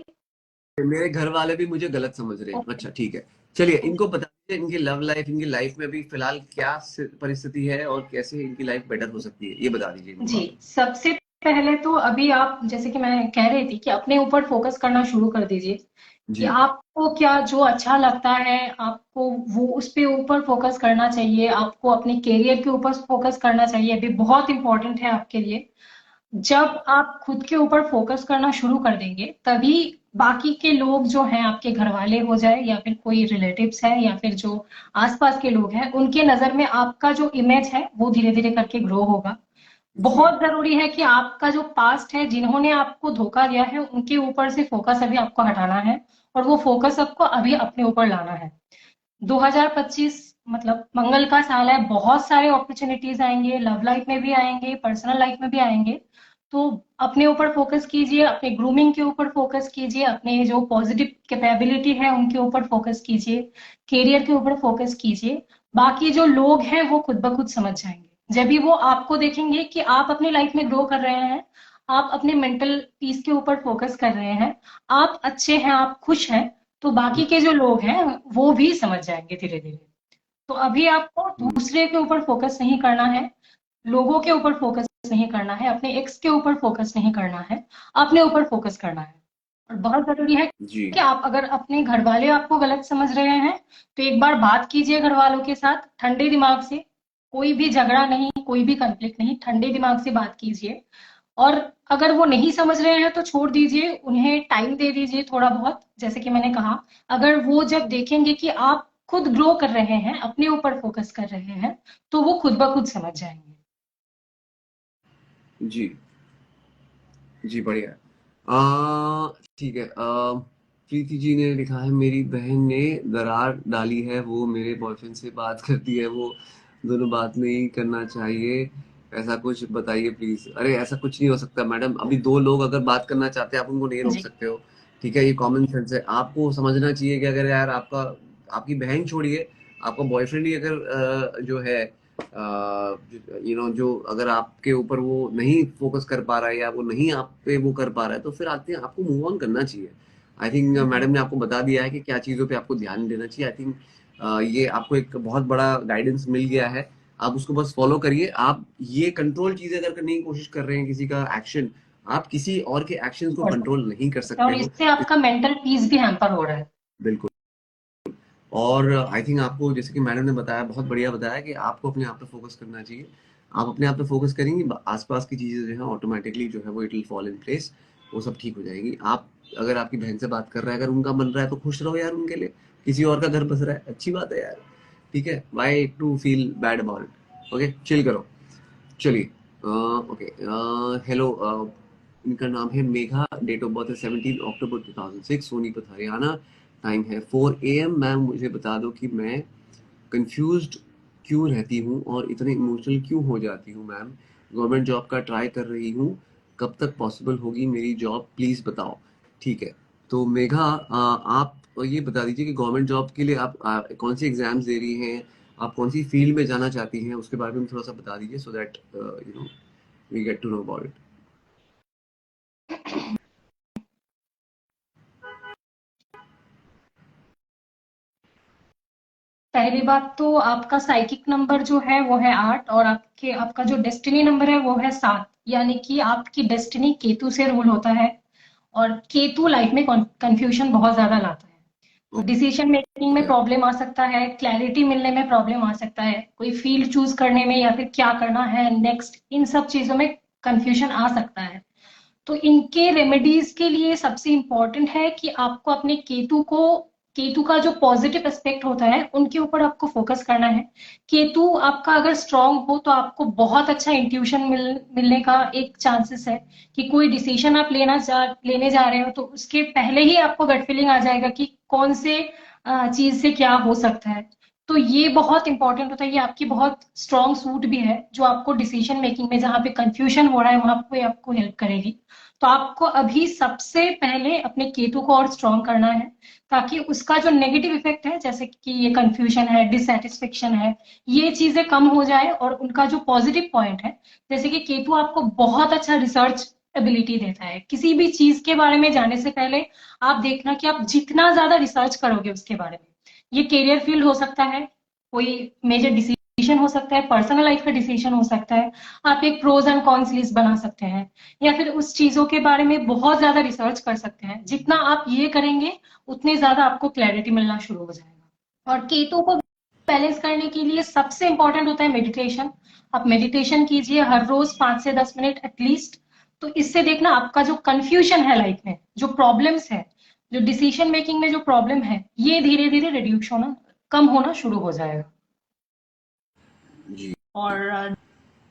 Speaker 1: मेरे घर वाले भी मुझे गलत समझ रहे हैं, अच्छा ठीक है। चलिए इनको बता दीजिए इनकी लव लाइफ, इनकी लाइफ में अभी फिलहाल क्या परिस्थिति है और कैसे इनकी लाइफ बेटर हो सकती है, ये बता दीजिए इनको
Speaker 2: जी,
Speaker 1: आप।
Speaker 2: सबसे पहले तो अभी आप, जैसे कि मैं कह रही थी, कि अपने ऊपर फोकस करना शुरू कर दीजिए कि
Speaker 1: जी
Speaker 2: आपको क्या जो अच्छा लगता है, आपको वो उस पे ऊपर फोकस करना चाहिए। आपको अपने करियर के ऊपर फोकस करना चाहिए, अभी बहुत इंपॉर्टेंट है आपके लिए। जब आप खुद के ऊपर फोकस करना शुरू कर देंगे, तभी बाकी के लोग जो हैं, आपके घर वाले हो जाए या फिर कोई रिलेटिव्स है या फिर जो आसपास के लोग हैं, उनके नजर में आपका जो इमेज है वो धीरे धीरे करके ग्रो होगा।
Speaker 1: जी
Speaker 2: बहुत जरूरी है कि आपका जो पास्ट है, जिन्होंने आपको धोखा दिया है, उनके ऊपर से फोकस अभी आपको हटाना है, और वो फोकस आपको अभी अपने ऊपर लाना है। 2025 मतलब मंगल का साल है, बहुत सारे अपॉर्चुनिटीज आएंगे, लव लाइफ में भी आएंगे, पर्सनल लाइफ में भी आएंगे। तो अपने ऊपर फोकस कीजिए, अपने ग्रूमिंग के ऊपर फोकस कीजिए, अपने जो पॉजिटिव कैपेबिलिटी है उनके ऊपर फोकस कीजिए, करियर के ऊपर फोकस कीजिए। बाकी जो लोग हैं वो खुद ब खुद समझ जाएंगे, जब भी वो आपको देखेंगे कि आप अपनी लाइफ में ग्रो कर रहे हैं, आप अपने मेंटल पीस के ऊपर फोकस कर रहे हैं, आप अच्छे हैं, आप खुश हैं, तो बाकी के जो लोग हैं वो भी समझ जाएंगे धीरे धीरे। तो अभी आपको
Speaker 1: हम्म,
Speaker 2: दूसरे के ऊपर फोकस नहीं करना है, लोगों के ऊपर फोकस नहीं करना है, अपने एक्स के ऊपर फोकस नहीं करना है, अपने ऊपर फोकस करना है। और बहुत जरूरी है
Speaker 1: जी
Speaker 2: कि आप, अगर अपने घर वाले आपको गलत समझ रहे हैं, तो एक बार बात कीजिए घर वालों के साथ ठंडे दिमाग से। कोई भी झगड़ा नहीं, कोई भी कंफ्लिक्ट नहीं, ठंडे दिमाग से बात कीजिए। और अगर वो नहीं समझ रहे हैं तो छोड़ दीजिए, उन्हें टाइम दे दीजिए थोड़ा बहुत। जैसे कि मैंने कहा, अगर वो जब देखेंगे कि आप खुद ग्रो कर रहे हैं, अपने ऊपर फोकस कर रहे हैं, तो वो खुद ब खुद समझ जाएंगे।
Speaker 1: जी जी बढ़िया। ठीक है। प्रीति जी ने लिखा है मेरी बहन ने दरार डाली है, वो मेरे बॉयफ्रेंड से बात करती है, वो दोनों बात नहीं करना चाहिए, ऐसा कुछ बताइए प्लीज। अरे ऐसा कुछ नहीं हो सकता मैडम, अभी दो लोग अगर बात करना चाहते हैं आप उनको नहीं रोक
Speaker 2: जी,
Speaker 1: सकते हो। ठीक है, ये कॉमन सेंस है, आपको समझना चाहिए कि अगर यार आपका, आपकी बहन छोड़िए, आपका बॉयफ्रेंड ही अगर जो है जो अगर आपके ऊपर वो नहीं फोकस कर पा रहा है या वो नहीं आप पे वो कर पा रहा है, तो फिर आते हैं आपको मूव ऑन करना चाहिए। आई थिंक
Speaker 2: जी,
Speaker 1: मैडम ने आपको बता दिया है कि क्या चीज़ों पे आपको ध्यान देना चाहिए। आई थिंक ये आपको एक बहुत बड़ा गाइडेंस मिल गया है, आप उसको बस फॉलो करिए। आप ये कंट्रोल चीजें अगर करने की कोशिश कर रहे हैं, किसी का एक्शन, आप किसी और के एक्शन को कंट्रोल नहीं कर सकते
Speaker 2: और
Speaker 1: हो।
Speaker 2: इससे आपका मेंटल पीस भी हैम्पर हो रहा है।
Speaker 1: बिल्कुल। और आई थिंक आपको जैसे कि मैडम ने बताया, बहुत बढ़िया बताया कि आपको अपने आप पे फोकस करना चाहिए। आप अपने आप पे फोकस करेंगे, आसपास की चीजें जो है ऑटोमेटिकली जो है वो it will fall in place, वो सब ठीक हो जाएगी। आप अगर आपकी बहन से बात कर रहा है, अगर उनका मन रहा है तो खुश रहो यार उनके लिए, किसी और का घर बस रहा है, अच्छी बात है यार। ठीक है, why to feel bad about it, okay chill करो। चलिए ओके। हेलो, इनका नाम है मेघा, डेट ऑफ बर्थ है 17 अक्टूबर 2006, सोनीपत हरियाणा, टाइम है 4 AM। मैम मुझे बता दो कि मैं कंफ्यूज्ड क्यों रहती हूँ और इतने इमोशनल क्यों हो जाती हूँ मैम। गवर्नमेंट जॉब का ट्राई कर रही हूँ, कब तक पॉसिबल होगी मेरी जॉब, प्लीज बताओ। ठीक है, तो मेघा आप ये बता दीजिए कि गवर्नमेंट जॉब के लिए आप कौन सी एग्जाम्स दे रही हैं, आप कौन सी फील्ड में जाना चाहती हैं, उसके बारे में थोड़ा सा बता दीजिए, so that we get to know about it.
Speaker 2: पहली बात तो आपका साइकिक नंबर जो है वो है 8, और आपका जो डेस्टिनी नंबर है वो है 7, यानी कि आपकी डेस्टिनी केतु से रूल होता है। और केतु लाइफ में कंफ्यूजन बहुत ज्यादा लाता है, तो डिसीजन मेकिंग में
Speaker 1: ओके।
Speaker 2: प्रॉब्लम आ सकता है, क्लैरिटी मिलने में प्रॉब्लम आ सकता है, कोई फील्ड चूज करने में या फिर क्या करना है नेक्स्ट, इन सब चीजों में कंफ्यूजन आ सकता है। तो इनके रेमेडीज के लिए सबसे इंपॉर्टेंट है कि आपको अपने केतु को केतु का जो पॉजिटिव एस्पेक्ट होता है उनके ऊपर आपको फोकस करना है। केतु आपका अगर स्ट्रांग हो तो आपको बहुत अच्छा इंट्यूशन मिलने का एक चांसेस है कि कोई डिसीजन आप लेने जा रहे हो तो उसके पहले ही आपको गट फीलिंग आ जाएगा कि कौन से चीज से क्या हो सकता है। तो ये बहुत इंपॉर्टेंट होता है, ये आपकी बहुत स्ट्रांग सूट भी है जो आपको डिसीजन मेकिंग में जहां पे कंफ्यूजन हो रहा है वहां पे आपको हेल्प करेगी। तो आपको अभी सबसे पहले अपने केतु को और स्ट्रांग करना है ताकि उसका जो नेगेटिव इफेक्ट है जैसे कि ये कंफ्यूजन है, डिससेटिस्फेक्शन है, ये चीजें कम हो जाए और उनका जो पॉजिटिव पॉइंट है जैसे कि केतु आपको बहुत अच्छा रिसर्च एबिलिटी देता है। किसी भी चीज के बारे में जाने से पहले आप देखना कि आप जितना ज्यादा रिसर्च करोगे उसके बारे में, ये करियर फील्ड हो सकता है, कोई मेजर डिसीजन हो सकता है, पर्सनल लाइफ का डिसीजन हो सकता है, आप एक प्रोज एंड कॉन्स लिस्ट बना सकते हैं या फिर उस चीजों के बारे में बहुत ज्यादा रिसर्च कर सकते हैं। जितना आप ये करेंगे उतने ज्यादा आपको क्लैरिटी मिलना शुरू हो जाएगा। और केतु को बैलेंस करने के लिए सबसे इंपॉर्टेंट होता है मेडिटेशन। आप मेडिटेशन कीजिए हर रोज 5 से 10 मिनट एटलीस्ट। तो इससे देखना आपका जो कंफ्यूजन है लाइफ में, जो प्रॉब्लम्स है, जो डिसीजन मेकिंग में जो प्रॉब्लम है, ये धीरे धीरे रिड्यूस होना, कम होना शुरू हो जाएगा।
Speaker 1: जी।
Speaker 2: और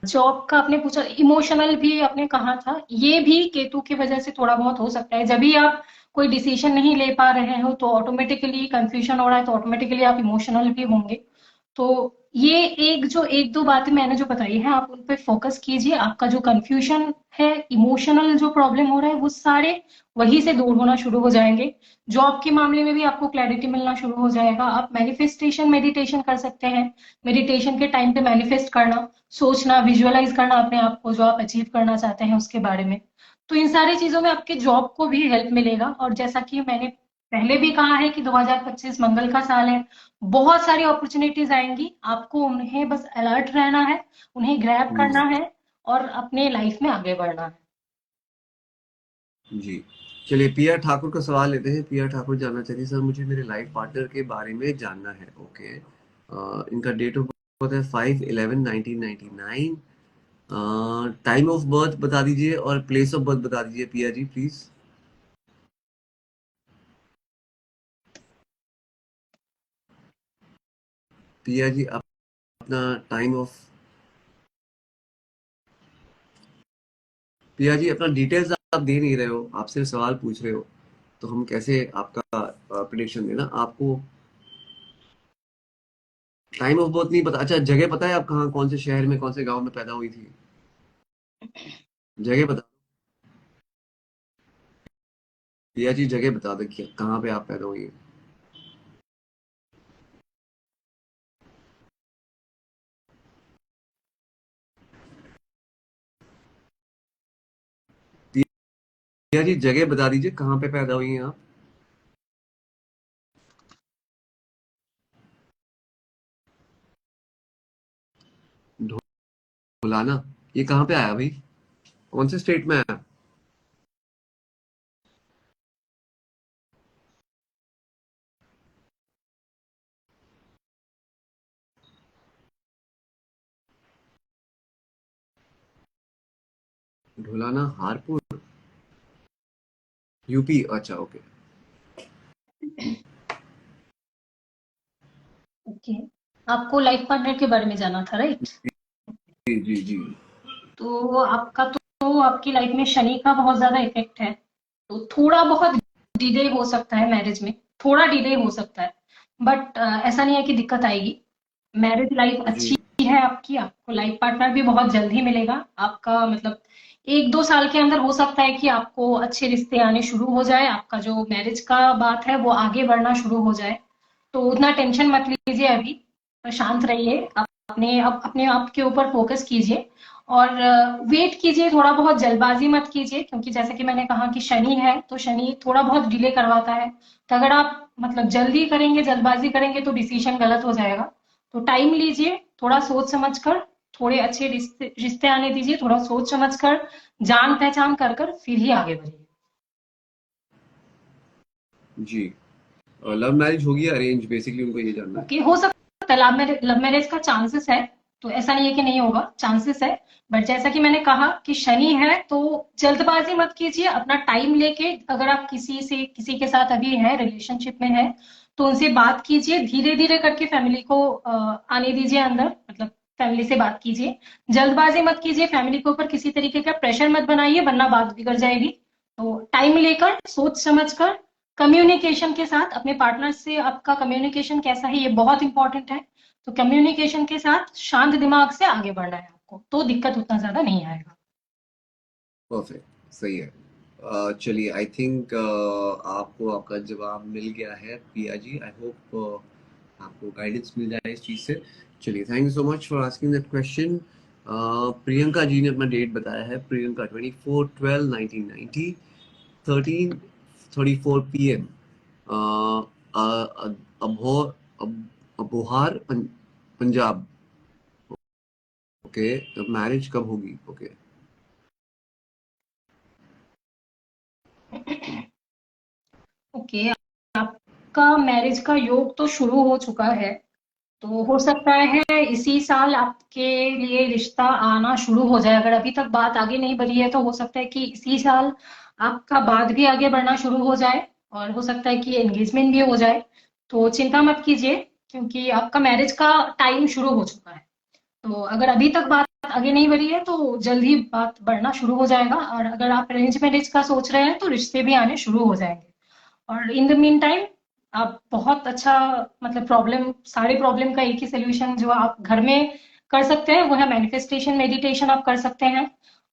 Speaker 2: जॉब का आपने पूछा, इमोशनल भी आपने कहा था, ये भी केतु की वजह से थोड़ा बहुत हो सकता है। जब भी आप कोई डिसीजन नहीं ले पा रहे हो तो ऑटोमेटिकली कंफ्यूजन हो रहा है तो ऑटोमेटिकली आप इमोशनल भी होंगे। तो ये एक दो बातें मैंने जो बताई है आप उन पे फोकस कीजिए। आपका जो कंफ्यूजन है, इमोशनल जो प्रॉब्लम हो रहा है, वो सारे वहीं से दूर होना शुरू हो जाएंगे। जॉब के मामले में भी आपको क्लैरिटी मिलना शुरू हो जाएगा। आप मैनिफेस्टेशन मेडिटेशन कर सकते हैं। मेडिटेशन के टाइम पे मैनिफेस्ट करना, सोचना, विजुअलाइज करना अपने आप को, जो आप अचीव करना चाहते हैं उसके बारे में। तो इन सारी चीजों में आपके जॉब को भी हेल्प मिलेगा। और जैसा कि मैंने पहले भी कहा है कि 2025 मंगल का साल है, बहुत सारी अपॉर्चुनिटीज आएंगी, आपको उन्हें बस अलर्ट रहना है, उन्हें ग्रैब
Speaker 1: हम्म,
Speaker 2: करना है और अपने लाइफ में आगे बढ़ना है।
Speaker 1: जी। चलिए पिया ठाकुर का सवाल लेते हैं। पिया ठाकुर जानना चाहती है, सर मुझे मेरे लाइफ पार्टनर के बारे में जानना है। ओके। इनका डेट ऑफ बर्थ है 5/11/1999। टाइम ऑफ बर्थ बता दीजिए और प्लेस ऑफ बर्थ बता दीजिए पिया जी प्लीज। पिया जी अपना टाइम ऑफ, पिया जी अपना डिटेल्स आप दे नहीं रहे हो, आप सिर्फ सवाल पूछ रहे हो, तो हम कैसे आपका प्रिडिक्शन देना आपको। टाइम ऑफ बर्थ नहीं पता, अच्छा जगह पता है आप कहाँ, कौन से शहर में, कौन से गांव में पैदा हुई थी? जगह बता। पिया जी जगह बता दो कि कहाँ पे आप पैदा हुई हैं। पिया जी जगह बता दीजिए कहाँ पे पैदा हुई हैं आप। ढुलाना, ये कहाँ पे आया भाई, कौन से स्टेट में आया? ढुलाना हारपुर, यूपी, अच्छा ओके।
Speaker 2: ओके, आपको लाइफ पार्टनर के बारे में जानना था, राइट?
Speaker 1: जी जी जी।
Speaker 2: तो आपका तो आपकी लाइफ में शनि का बहुत ज्यादा इफेक्ट है, तो थोड़ा बहुत डिले हो सकता है मैरिज में, थोड़ा डिले हो सकता है। बट ऐसा नहीं है कि दिक्कत आएगी। मैरिज लाइफ
Speaker 1: जी
Speaker 2: अच्छी है आपकी, आपको लाइफ पार्टनर भी बहुत जल्द ही मिलेगा। आपका मतलब 1-2 साल के अंदर हो सकता है कि आपको अच्छे रिश्ते आने शुरू हो जाए, आपका जो मैरिज का बात है वो आगे बढ़ना शुरू हो जाए। तो उतना टेंशन मत लीजिए अभी, तो शांत रहिए, आप अपने आप के ऊपर फोकस कीजिए और वेट कीजिए, थोड़ा बहुत जल्दबाजी मत कीजिए क्योंकि जैसे कि मैंने कहा कि शनि है तो शनि थोड़ा बहुत डिले करवाता है। तो अगर आप मतलब जल्दी करेंगे, जल्दबाजी करेंगे तो डिसीजन गलत हो जाएगा। तो टाइम लीजिए, थोड़ा सोच समझ कर, थोड़े अच्छे रिश्ते रिश्ते आने दीजिए, थोड़ा सोच समझ कर, जान पहचान कर कर फिर ही आगे बढ़िए।
Speaker 1: जी। लव मैरिज होगी या अरेंज, बेसिकली उनको ये जानना है।
Speaker 2: ओके, हो सकता है लव मैरिज का चांसेस है। तो ऐसा नहीं है कि नहीं होगा, चांसेस है। बट जैसा कि मैंने कहा कि शनि है, तो जल्दबाजी मत कीजिए, अपना टाइम लेके, अगर आप किसी के साथ अभी है, रिलेशनशिप में है, तो उनसे बात कीजिए, धीरे धीरे करके फैमिली को आने दीजिए अंदर, मतलब फैमिली से बात कीजिए। जल्दबाजी मत कीजिए, फैमिली के ऊपर किसी तरीके का प्रेशर मत बनाइए, वरना बात बिगड़ जाएगी। तो टाइम लेकर, सोच समझकर, कम्युनिकेशन के साथ, अपने पार्टनर से आपका कम्युनिकेशन कैसा है, ये बहुत इंपॉर्टेंट है। तो कम्युनिकेशन के साथ शांत दिमाग से आगे बढ़ना है आपको, तो दिक्कत उतना ज्यादा नहीं आएगा।
Speaker 1: परफेक्ट, सही है। चलिए, आई थिंक आपको आपका जवाब मिल गया है प्रिया जी। आई होप आपको गाइडेंस मिल जाए इस चीज़ से। चलिए, thank you so much for asking that question. Priyanka ji ने अपना डेट बताया है, प्रियंका 24/12/1990, 13:34 PM, अबोहर, अबोहार, पंजाब। ओके, तो मैरिज कब होगी? ओके।
Speaker 2: ओके, आपका मैरिज का योग तो शुरू हो चुका है, तो हो सकता है इसी साल आपके लिए रिश्ता आना शुरू हो जाए। अगर अभी तक बात आगे नहीं बढ़ी है, तो हो सकता है कि इसी साल आपका बात भी आगे बढ़ना शुरू हो जाए, और हो सकता है कि एंगेजमेंट भी हो जाए। तो चिंता मत कीजिए, क्योंकि आपका मैरिज का टाइम शुरू हो चुका है। तो अगर अभी तक बात आगे नहीं बढ़ी है, तो जल्द ही बात बढ़ना शुरू हो जाएगा। और अगर आप अरेंज मैरिज का सोच रहे हैं, तो रिश्ते भी आने शुरू हो जाएंगे। और इन द मीन टाइम, आप बहुत अच्छा, मतलब सारे प्रॉब्लम का एक ही सोल्यूशन जो आप घर में कर सकते हैं, वो है मैनिफेस्टेशन मेडिटेशन। आप कर सकते हैं,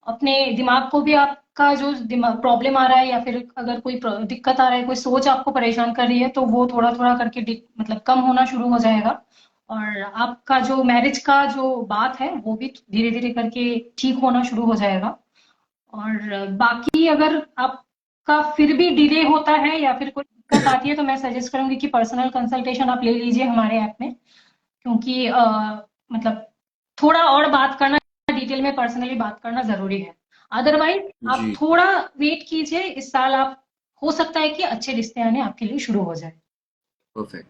Speaker 2: अपने दिमाग को भी, आपका जो दिमाग प्रॉब्लम आ रहा है, या फिर अगर कोई दिक्कत आ रहा है, कोई सोच आपको परेशान कर रही है, तो वो थोड़ा थोड़ा करके मतलब कम होना शुरू हो जाएगा। और आपका जो मैरिज का जो बात है, वो भी धीरे धीरे करके ठीक होना शुरू हो जाएगा। और बाकी अगर आपका फिर भी डिले होता है, या फिर कोई दिक्कत आती है, तो मैं सजेस्ट करूंगी कि पर्सनल कंसल्टेशन आप ले लीजिए हमारे ऐप में। क्योंकि मतलब थोड़ा और बात करना, डिटेल में पर्सनली बात करना जरूरी है। अदरवाइज आप
Speaker 1: जी,
Speaker 2: थोड़ा वेट कीजिए, इस साल आप, हो सकता है कि अच्छे रिश्ते आने आपके लिए शुरू हो जाए।
Speaker 1: परफेक्ट,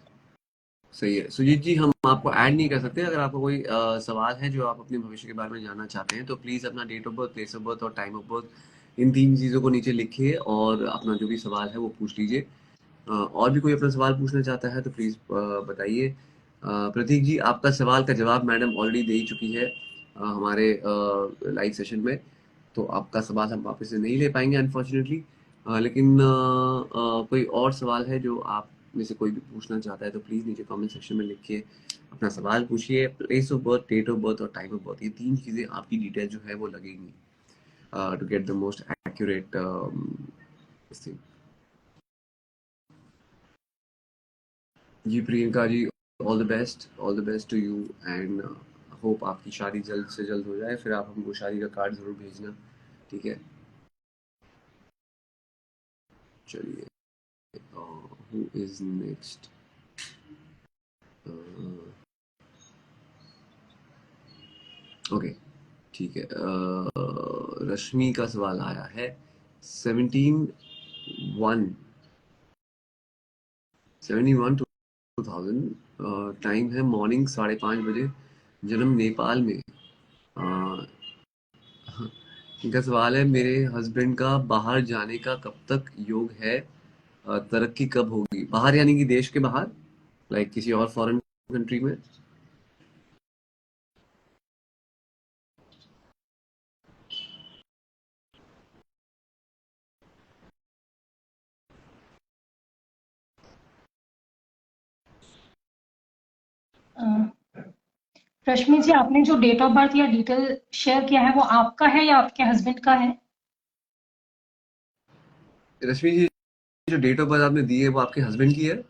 Speaker 1: सही है। सुजीत जी, हम आपको ऐड नहीं कर सकते। अगर आपको कोई सवाल है जो आप अपने भविष्य के बारे में जानना चाहते हैं, तो प्लीज़ अपना date of birth, place of birth और टाइम ऑफ बर्थ, इन 3 चीज़ों को नीचे लिखिए और अपना जो भी सवाल है वो पूछ लीजिए। और भी कोई अपना सवाल पूछना चाहता है तो प्लीज़ बताइए। प्रतीक जी, आपका सवाल का जवाब मैडम ऑलरेडी दे ही चुकी है हमारे लाइव सेशन में। तो आपका सवाल हम वापस से नहीं ले पाएंगे अनफॉर्चुनेटली। लेकिन कोई और सवाल है जो आप में से कोई भी पूछना चाहता है, तो प्लीज़ नीचे कमेंट सेक्शन में लिखिए, अपना सवाल पूछिए। Place of birth, date of birth और टाइम ऑफ बर्थ, ये 3 चीज़ें आपकी डिटेल जो है वो लगेंगी to get the most accurate thing. जी Priyanka ji, all the best to you, and hope आपकी शादी जल्द से जल्द हो जाए। फिर आप हमको शादी का कार्ड ज़रूर भेजना, ठीक है? चलिए, हु इज़ नेक्स्ट? ओके, ठीक है। रश्मि का सवाल आया है। 17/1, 71/2000, टाइम है मॉर्निंग 5:30 बजे, जन्म नेपाल में। अ, इनका सवाल है, मेरे हस्बैंड का बाहर जाने का कब तक योग है? तरक्की कब होगी? बाहर यानी कि देश के बाहर, लाइक किसी और फॉरेन कंट्री में?
Speaker 2: रश्मि जी, आपने जो डेट ऑफ बर्थ या डिटेल शेयर किया है, वो आपका है या आपके हस्बैंड का है?
Speaker 1: रश्मि जी, जो डेट ऑफ बर्थ आपने दी है वो आपके हस्बैंड की है?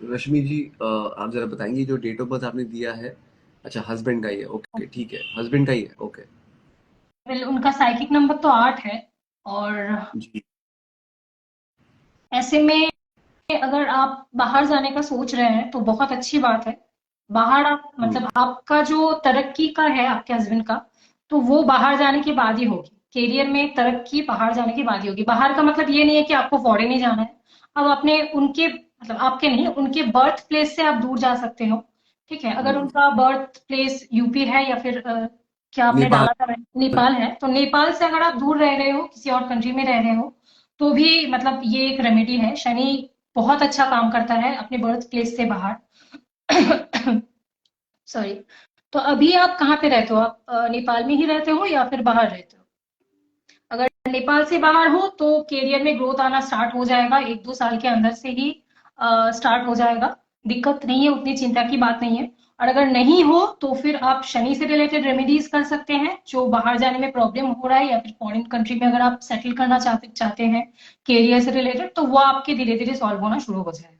Speaker 1: रश्मि जी, आप जरा बताएंगी जो डेट ऑफ बर्थ आपने दिया है। अच्छा, हस्बैंड का ही है, ओके ठीक है, हस्बैंड का ही है, ओके।
Speaker 2: उनका साइकिक नंबर तो 8 है। और
Speaker 1: जी,
Speaker 2: ऐसे में अगर आप बाहर जाने का सोच रहे हैं, तो बहुत अच्छी बात है। बाहर आप
Speaker 1: हम्म,
Speaker 2: मतलब आपका जो तरक्की का है आपके हस्बैंड का, तो वो बाहर जाने के बाद ही होगी। करियर में तरक्की बाहर जाने के बाद ही होगी। बाहर का मतलब ये नहीं है कि आपको फॉरेन ही जाना है। अब अपने उनके मतलब आपके नहीं, उनके बर्थ प्लेस से आप दूर जा सकते हो। ठीक है, अगर
Speaker 1: हम्म।
Speaker 2: उनका बर्थ प्लेस यूपी है या फिर क्या आपने
Speaker 1: नेपाल।
Speaker 2: डाला था, नेपाल है, तो नेपाल से अगर आप दूर रह रहे हो, किसी और कंट्री में रह रहे हो, तो भी मतलब ये एक रेमेडी है। शनि बहुत अच्छा काम करता है अपने बर्थ प्लेस से बाहर। सॉरी। तो अभी आप कहाँ पे रहते हो? आप नेपाल में ही रहते हो या फिर बाहर रहते हो? अगर नेपाल से बाहर हो तो करियर में ग्रोथ आना स्टार्ट हो जाएगा, 1-2 साल के अंदर से ही स्टार्ट हो जाएगा। दिक्कत नहीं है, उतनी चिंता की बात नहीं है। और अगर नहीं हो तो फिर आप शनि से रिलेटेड रेमेडीज कर सकते हैं, जो बाहर जाने में प्रॉब्लम हो रहा है या फिर फॉरेन कंट्री में अगर आप सेटल करना चाहते हैं करियर से रिलेटेड, तो वो आपके धीरे धीरे सॉल्व होना शुरू हो जाएगा।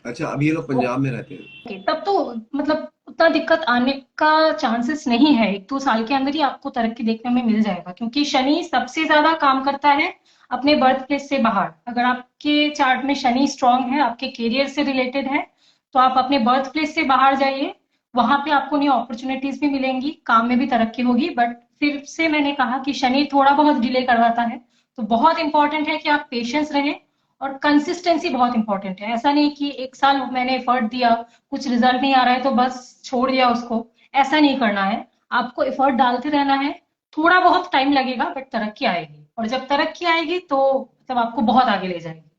Speaker 1: अच्छा, अभी ये लोग पंजाब में रहते हैं।
Speaker 2: ओके, तब तो मतलब उतना दिक्कत आने का चांसेस नहीं है। 1-2 साल के अंदर ही आपको तरक्की देखने में मिल जाएगा, क्योंकि शनि सबसे ज्यादा काम करता है अपने बर्थ प्लेस से बाहर। अगर आपके चार्ट में शनि स्ट्रांग है, आपके करियर से रिलेटेड है, तो आप अपने बर्थ प्लेस से बाहर जाइए। वहां पे आपको न्यू अपॉर्चुनिटीज भी मिलेंगी, काम में भी तरक्की होगी। बट फिर से मैंने कहा कि शनि थोड़ा बहुत डिले करवाता है। तो बहुत इंपॉर्टेंट है कि आप पेशेंस रहें, और कंसिस्टेंसी बहुत इंपॉर्टेंट है। ऐसा नहीं कि 1 साल मैंने एफर्ट दिया, कुछ रिजल्ट नहीं आ रहा है तो बस छोड़ दिया उसको। ऐसा नहीं करना है। आपको एफर्ट डालते रहना है। थोड़ा बहुत टाइम लगेगा बट तरक्की आएगी, और जब तरक्की आएगी तो मतलब आपको बहुत आगे ले जाएगी।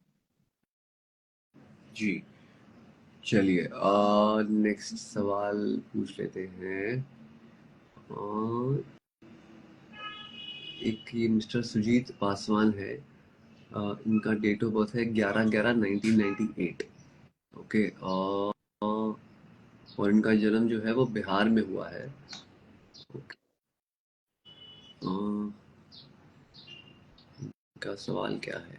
Speaker 1: जी। चलिए, नेक्स्ट सवाल पूछ लेते हैं। और एक ये मिस्टर सुजीत पासवान है। इनका डेट ऑफ बर्थ है 11/11/1998। ओके। और इनका जन्म जो है वो बिहार में हुआ है। ओके। अ, इनका सवाल क्या है?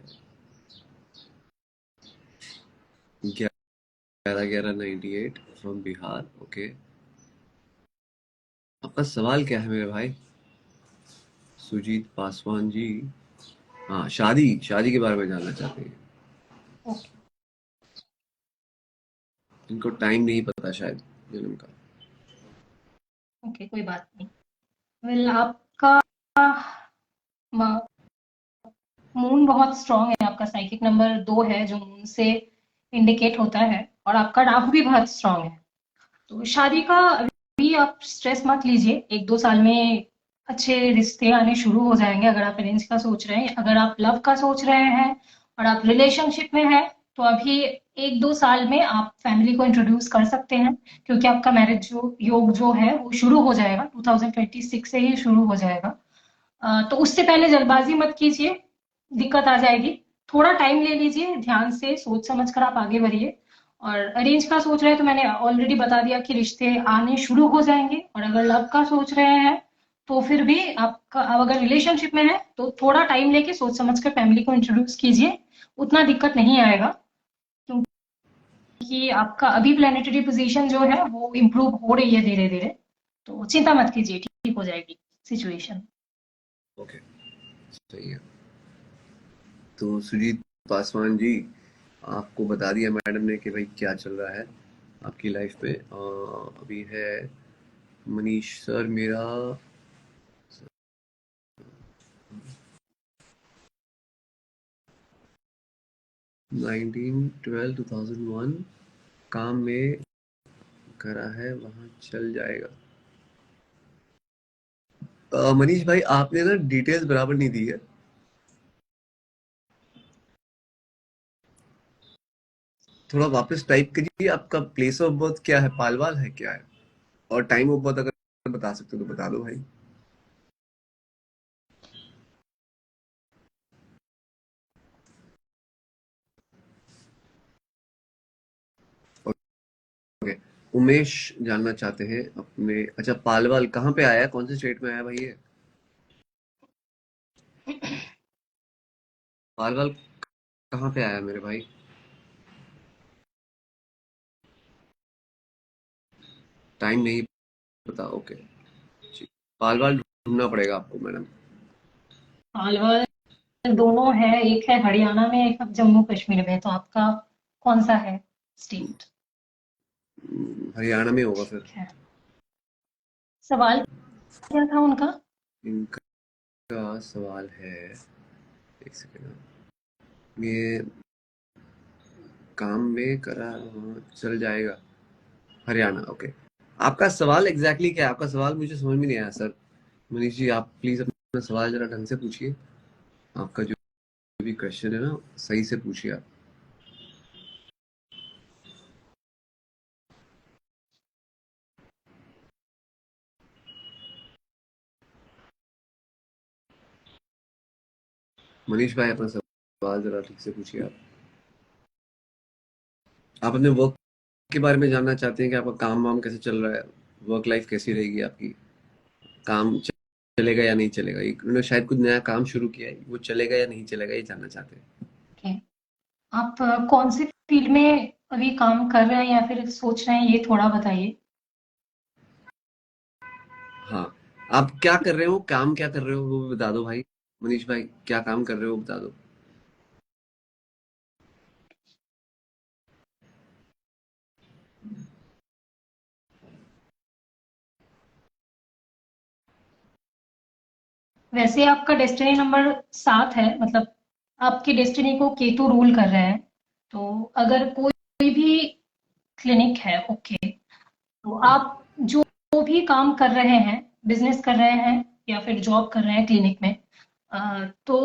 Speaker 1: 11/11/98 फ्रॉम बिहार। ओके। आपका सवाल क्या है मेरे भाई सुजीत पासवान जी? हाँ, शादी शादी के बारे में जानना चाहते हैं।
Speaker 2: ओके।
Speaker 1: इनको टाइम नहीं पता शायद जन्म का।
Speaker 2: ओके, कोई बात नहीं। वेल, आपका मून बहुत स्ट्रांग है। आपका साइकिक नंबर 2 है जो मून से इंडिकेट होता है, और आपका राहु भी बहुत स्ट्रांग है। तो शादी का अभी आप स्ट्रेस मत लीजिए। 1-2 साल में अच्छे रिश्ते आने शुरू हो जाएंगे। अगर आप अरेंज का सोच रहे हैं, अगर आप लव का सोच रहे हैं और आप रिलेशनशिप में हैं, तो अभी 1-2 साल में आप फैमिली को इंट्रोड्यूस कर सकते हैं, क्योंकि आपका मैरिज जो योग जो है वो शुरू हो जाएगा, 2026 से ही शुरू हो जाएगा। तो उससे पहले जल्दबाजी मत कीजिए, दिक्कत आ जाएगी। थोड़ा टाइम ले लीजिए, ध्यान से सोच समझ कर आप आगे बढ़िए। और अरेंज का सोच रहे हैं तो मैंने ऑलरेडी बता दिया कि रिश्ते आने शुरू हो जाएंगे। और अगर लव का सोच रहे हैं तो फिर भी आपका, अब अगर रिलेशनशिप में है तो थोड़ा टाइम लेके सोच समझ कर फैमिली को इंट्रोड्यूस कीजिए। उतना दिक्कत नहीं आएगा, क्योंकि आपका अभी प्लेनेटरी पोजीशन जो है वो इम्प्रूव हो रही है धीरे धीरे। तो चिंता मत कीजिए, ठीक हो जाएगी सिचुएशन।
Speaker 1: ओके, सही है। तो सुजीत पासवान जी, आपको बता दिया मैडम ने कि भाई क्या चल रहा है आपकी लाइफ में। अभी है मनीष सर मेरा 19/12/2001 काम में करा है, वहाँ चल जाएगा। मनीष भाई, आपने ना डिटेल्स बराबर नहीं दी है। थोड़ा वापस टाइप करिए। आपका प्लेस ऑफ बर्थ क्या है? पालवाल है क्या है? और टाइम ऑफ बर्थ अगर बता सकते हो तो बता दो भाई। ओके। उमेश जानना चाहते हैं अपने। अच्छा, पालवाल कहाँ पे आया है? कौन से स्टेट में आया भाई ये? पालवाल कहाँ पे आया मेरे भाई? टाइम नहीं पता। ओके जी। पालवाल ढूंढना पड़ेगा आपको मैडम।
Speaker 2: अलवर दोनों है, एक है हरियाणा में, एक है जम्मू कश्मीर में। तो आपका कौन सा है? स्टेट?
Speaker 1: हरियाणा में होगा फिर।
Speaker 2: ठीक है, सवाल क्या था उनका?
Speaker 1: इनका सवाल है, एक सेकेंड, ये काम में करा, हाँ, चल जाएगा, हरियाणा, ओके। आपका सवाल एग्जैक्टली क्या है? आपका सवाल मुझे समझ में नहीं आया सर। मनीष जी, आप प्लीज अपना सवाल जरा ढंग से पूछिए। आपका जो भी क्वेश्चन है ना, सही से पूछिए आप। मनीष भाई, अपना सवाल जरा ठीक से पूछिए आप अपने वर्क के बारे में जानना चाहते हैं कि आपका काम वाम कैसे चल रहा है, वर्क लाइफ कैसी रहेगी आपकी, काम चलेगा या नहीं चलेगा, उन्होंने शायद कुछ नया काम शुरू किया है, वो चलेगा या नहीं चलेगा, ये जानना चाहते हैं।
Speaker 2: ओके, आप कौन से फील्ड में अभी काम कर रहे हैं या फिर सोच रहे हैं, ये थोड़ा बताइए।
Speaker 1: हाँ, आप क्या कर रहे हो, काम क्या कर रहे हो वो भी बता दो भाई। मनीष भाई, क्या काम कर रहे हो वो बता दो।
Speaker 2: वैसे आपका डेस्टिनी नंबर 7 है, मतलब आपके डेस्टिनी को केतु रूल कर रहे हैं। तो अगर कोई भी क्लिनिक है, ओके, तो आप जो भी काम कर रहे हैं, बिजनेस कर रहे हैं या फिर जॉब कर रहे हैं क्लिनिक में, तो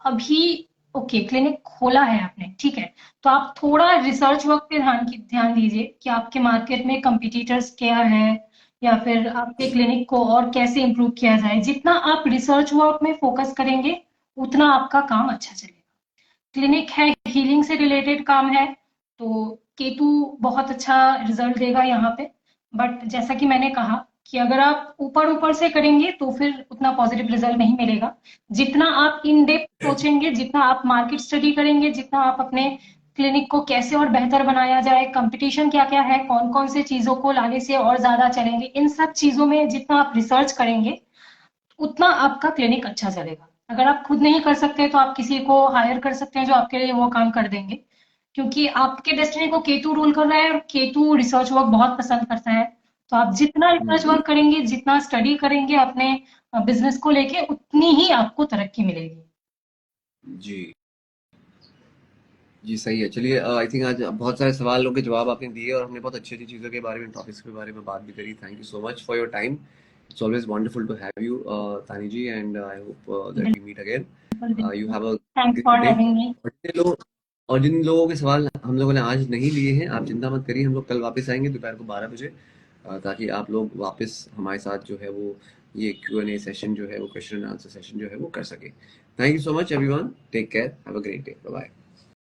Speaker 2: अभी ओके क्लिनिक खोला है आपने, ठीक है, तो आप थोड़ा रिसर्च वर्क पे ध्यान दीजिए कि आपके मार्केट में कंपटीटर्स क्या है, या फिर आपके क्लिनिक को और कैसे इम्प्रूव किया जाए। जितना आप रिसर्च वर्क में फोकस करेंगे, उतना आपका काम अच्छा चलेगा। क्लिनिक है, हीलिंग से रिलेटेड काम है, तो केतु बहुत अच्छा रिजल्ट देगा यहाँ पे। बट जैसा कि मैंने कहा कि अगर आप ऊपर ऊपर से करेंगे तो फिर उतना पॉजिटिव रिजल्ट नहीं मिलेगा। जितना आप इन डेप्थ सोचेंगे, जितना आप मार्केट स्टडी करेंगे, जितना आप अपने क्लिनिक को कैसे और बेहतर बनाया जाए, कंपटीशन क्या क्या है, कौन कौन से चीजों को लाने से और ज्यादा चलेंगे, इन सब चीजों में जितना आप रिसर्च करेंगे, उतना आपका क्लिनिक अच्छा चलेगा। अगर आप खुद नहीं कर सकते तो आप किसी को हायर कर सकते हैं जो आपके लिए वो काम कर देंगे, क्योंकि आपके डेस्टिनी को केतु रूल कर रहा है और केतु रिसर्च वर्क बहुत पसंद करता है। तो आप जितना रिसर्च
Speaker 1: हम्म,
Speaker 2: वर्क करेंगे, जितना स्टडी करेंगे अपने बिजनेस को लेके, उतनी ही आपको तरक्की मिलेगी।
Speaker 1: जी जी, सही है। चलिए, आई थिंक आज बहुत सारे सवालों के जवाब आपने दिए और हमने बहुत अच्छी अच्छी चीज़ों के बारे में, टॉपिक्स के बारे में बात भी करी। Thank you so much for your time. It's always wonderful to have you Tani ji, and I hope that we meet again.
Speaker 2: बिल्कुल
Speaker 1: यू
Speaker 2: बिल्कुल।
Speaker 1: Have a
Speaker 2: thanks
Speaker 1: great
Speaker 2: for
Speaker 1: day.
Speaker 2: Having me.
Speaker 1: और जिन लोगों के सवाल हम लोगों ने आज नहीं लिए हैं, आप चिंता मत करिए, हम लोग कल वापस आएंगे दोपहर को 12 बजे, ताकि आप लोग वापस हमारे साथ जो है वो ये Q&A सेशन जो है, वो क्वेश्चन एंड आंसर सेशन जो है वो कर सके। Thank you so much everyone, take care, have a great day, bye bye.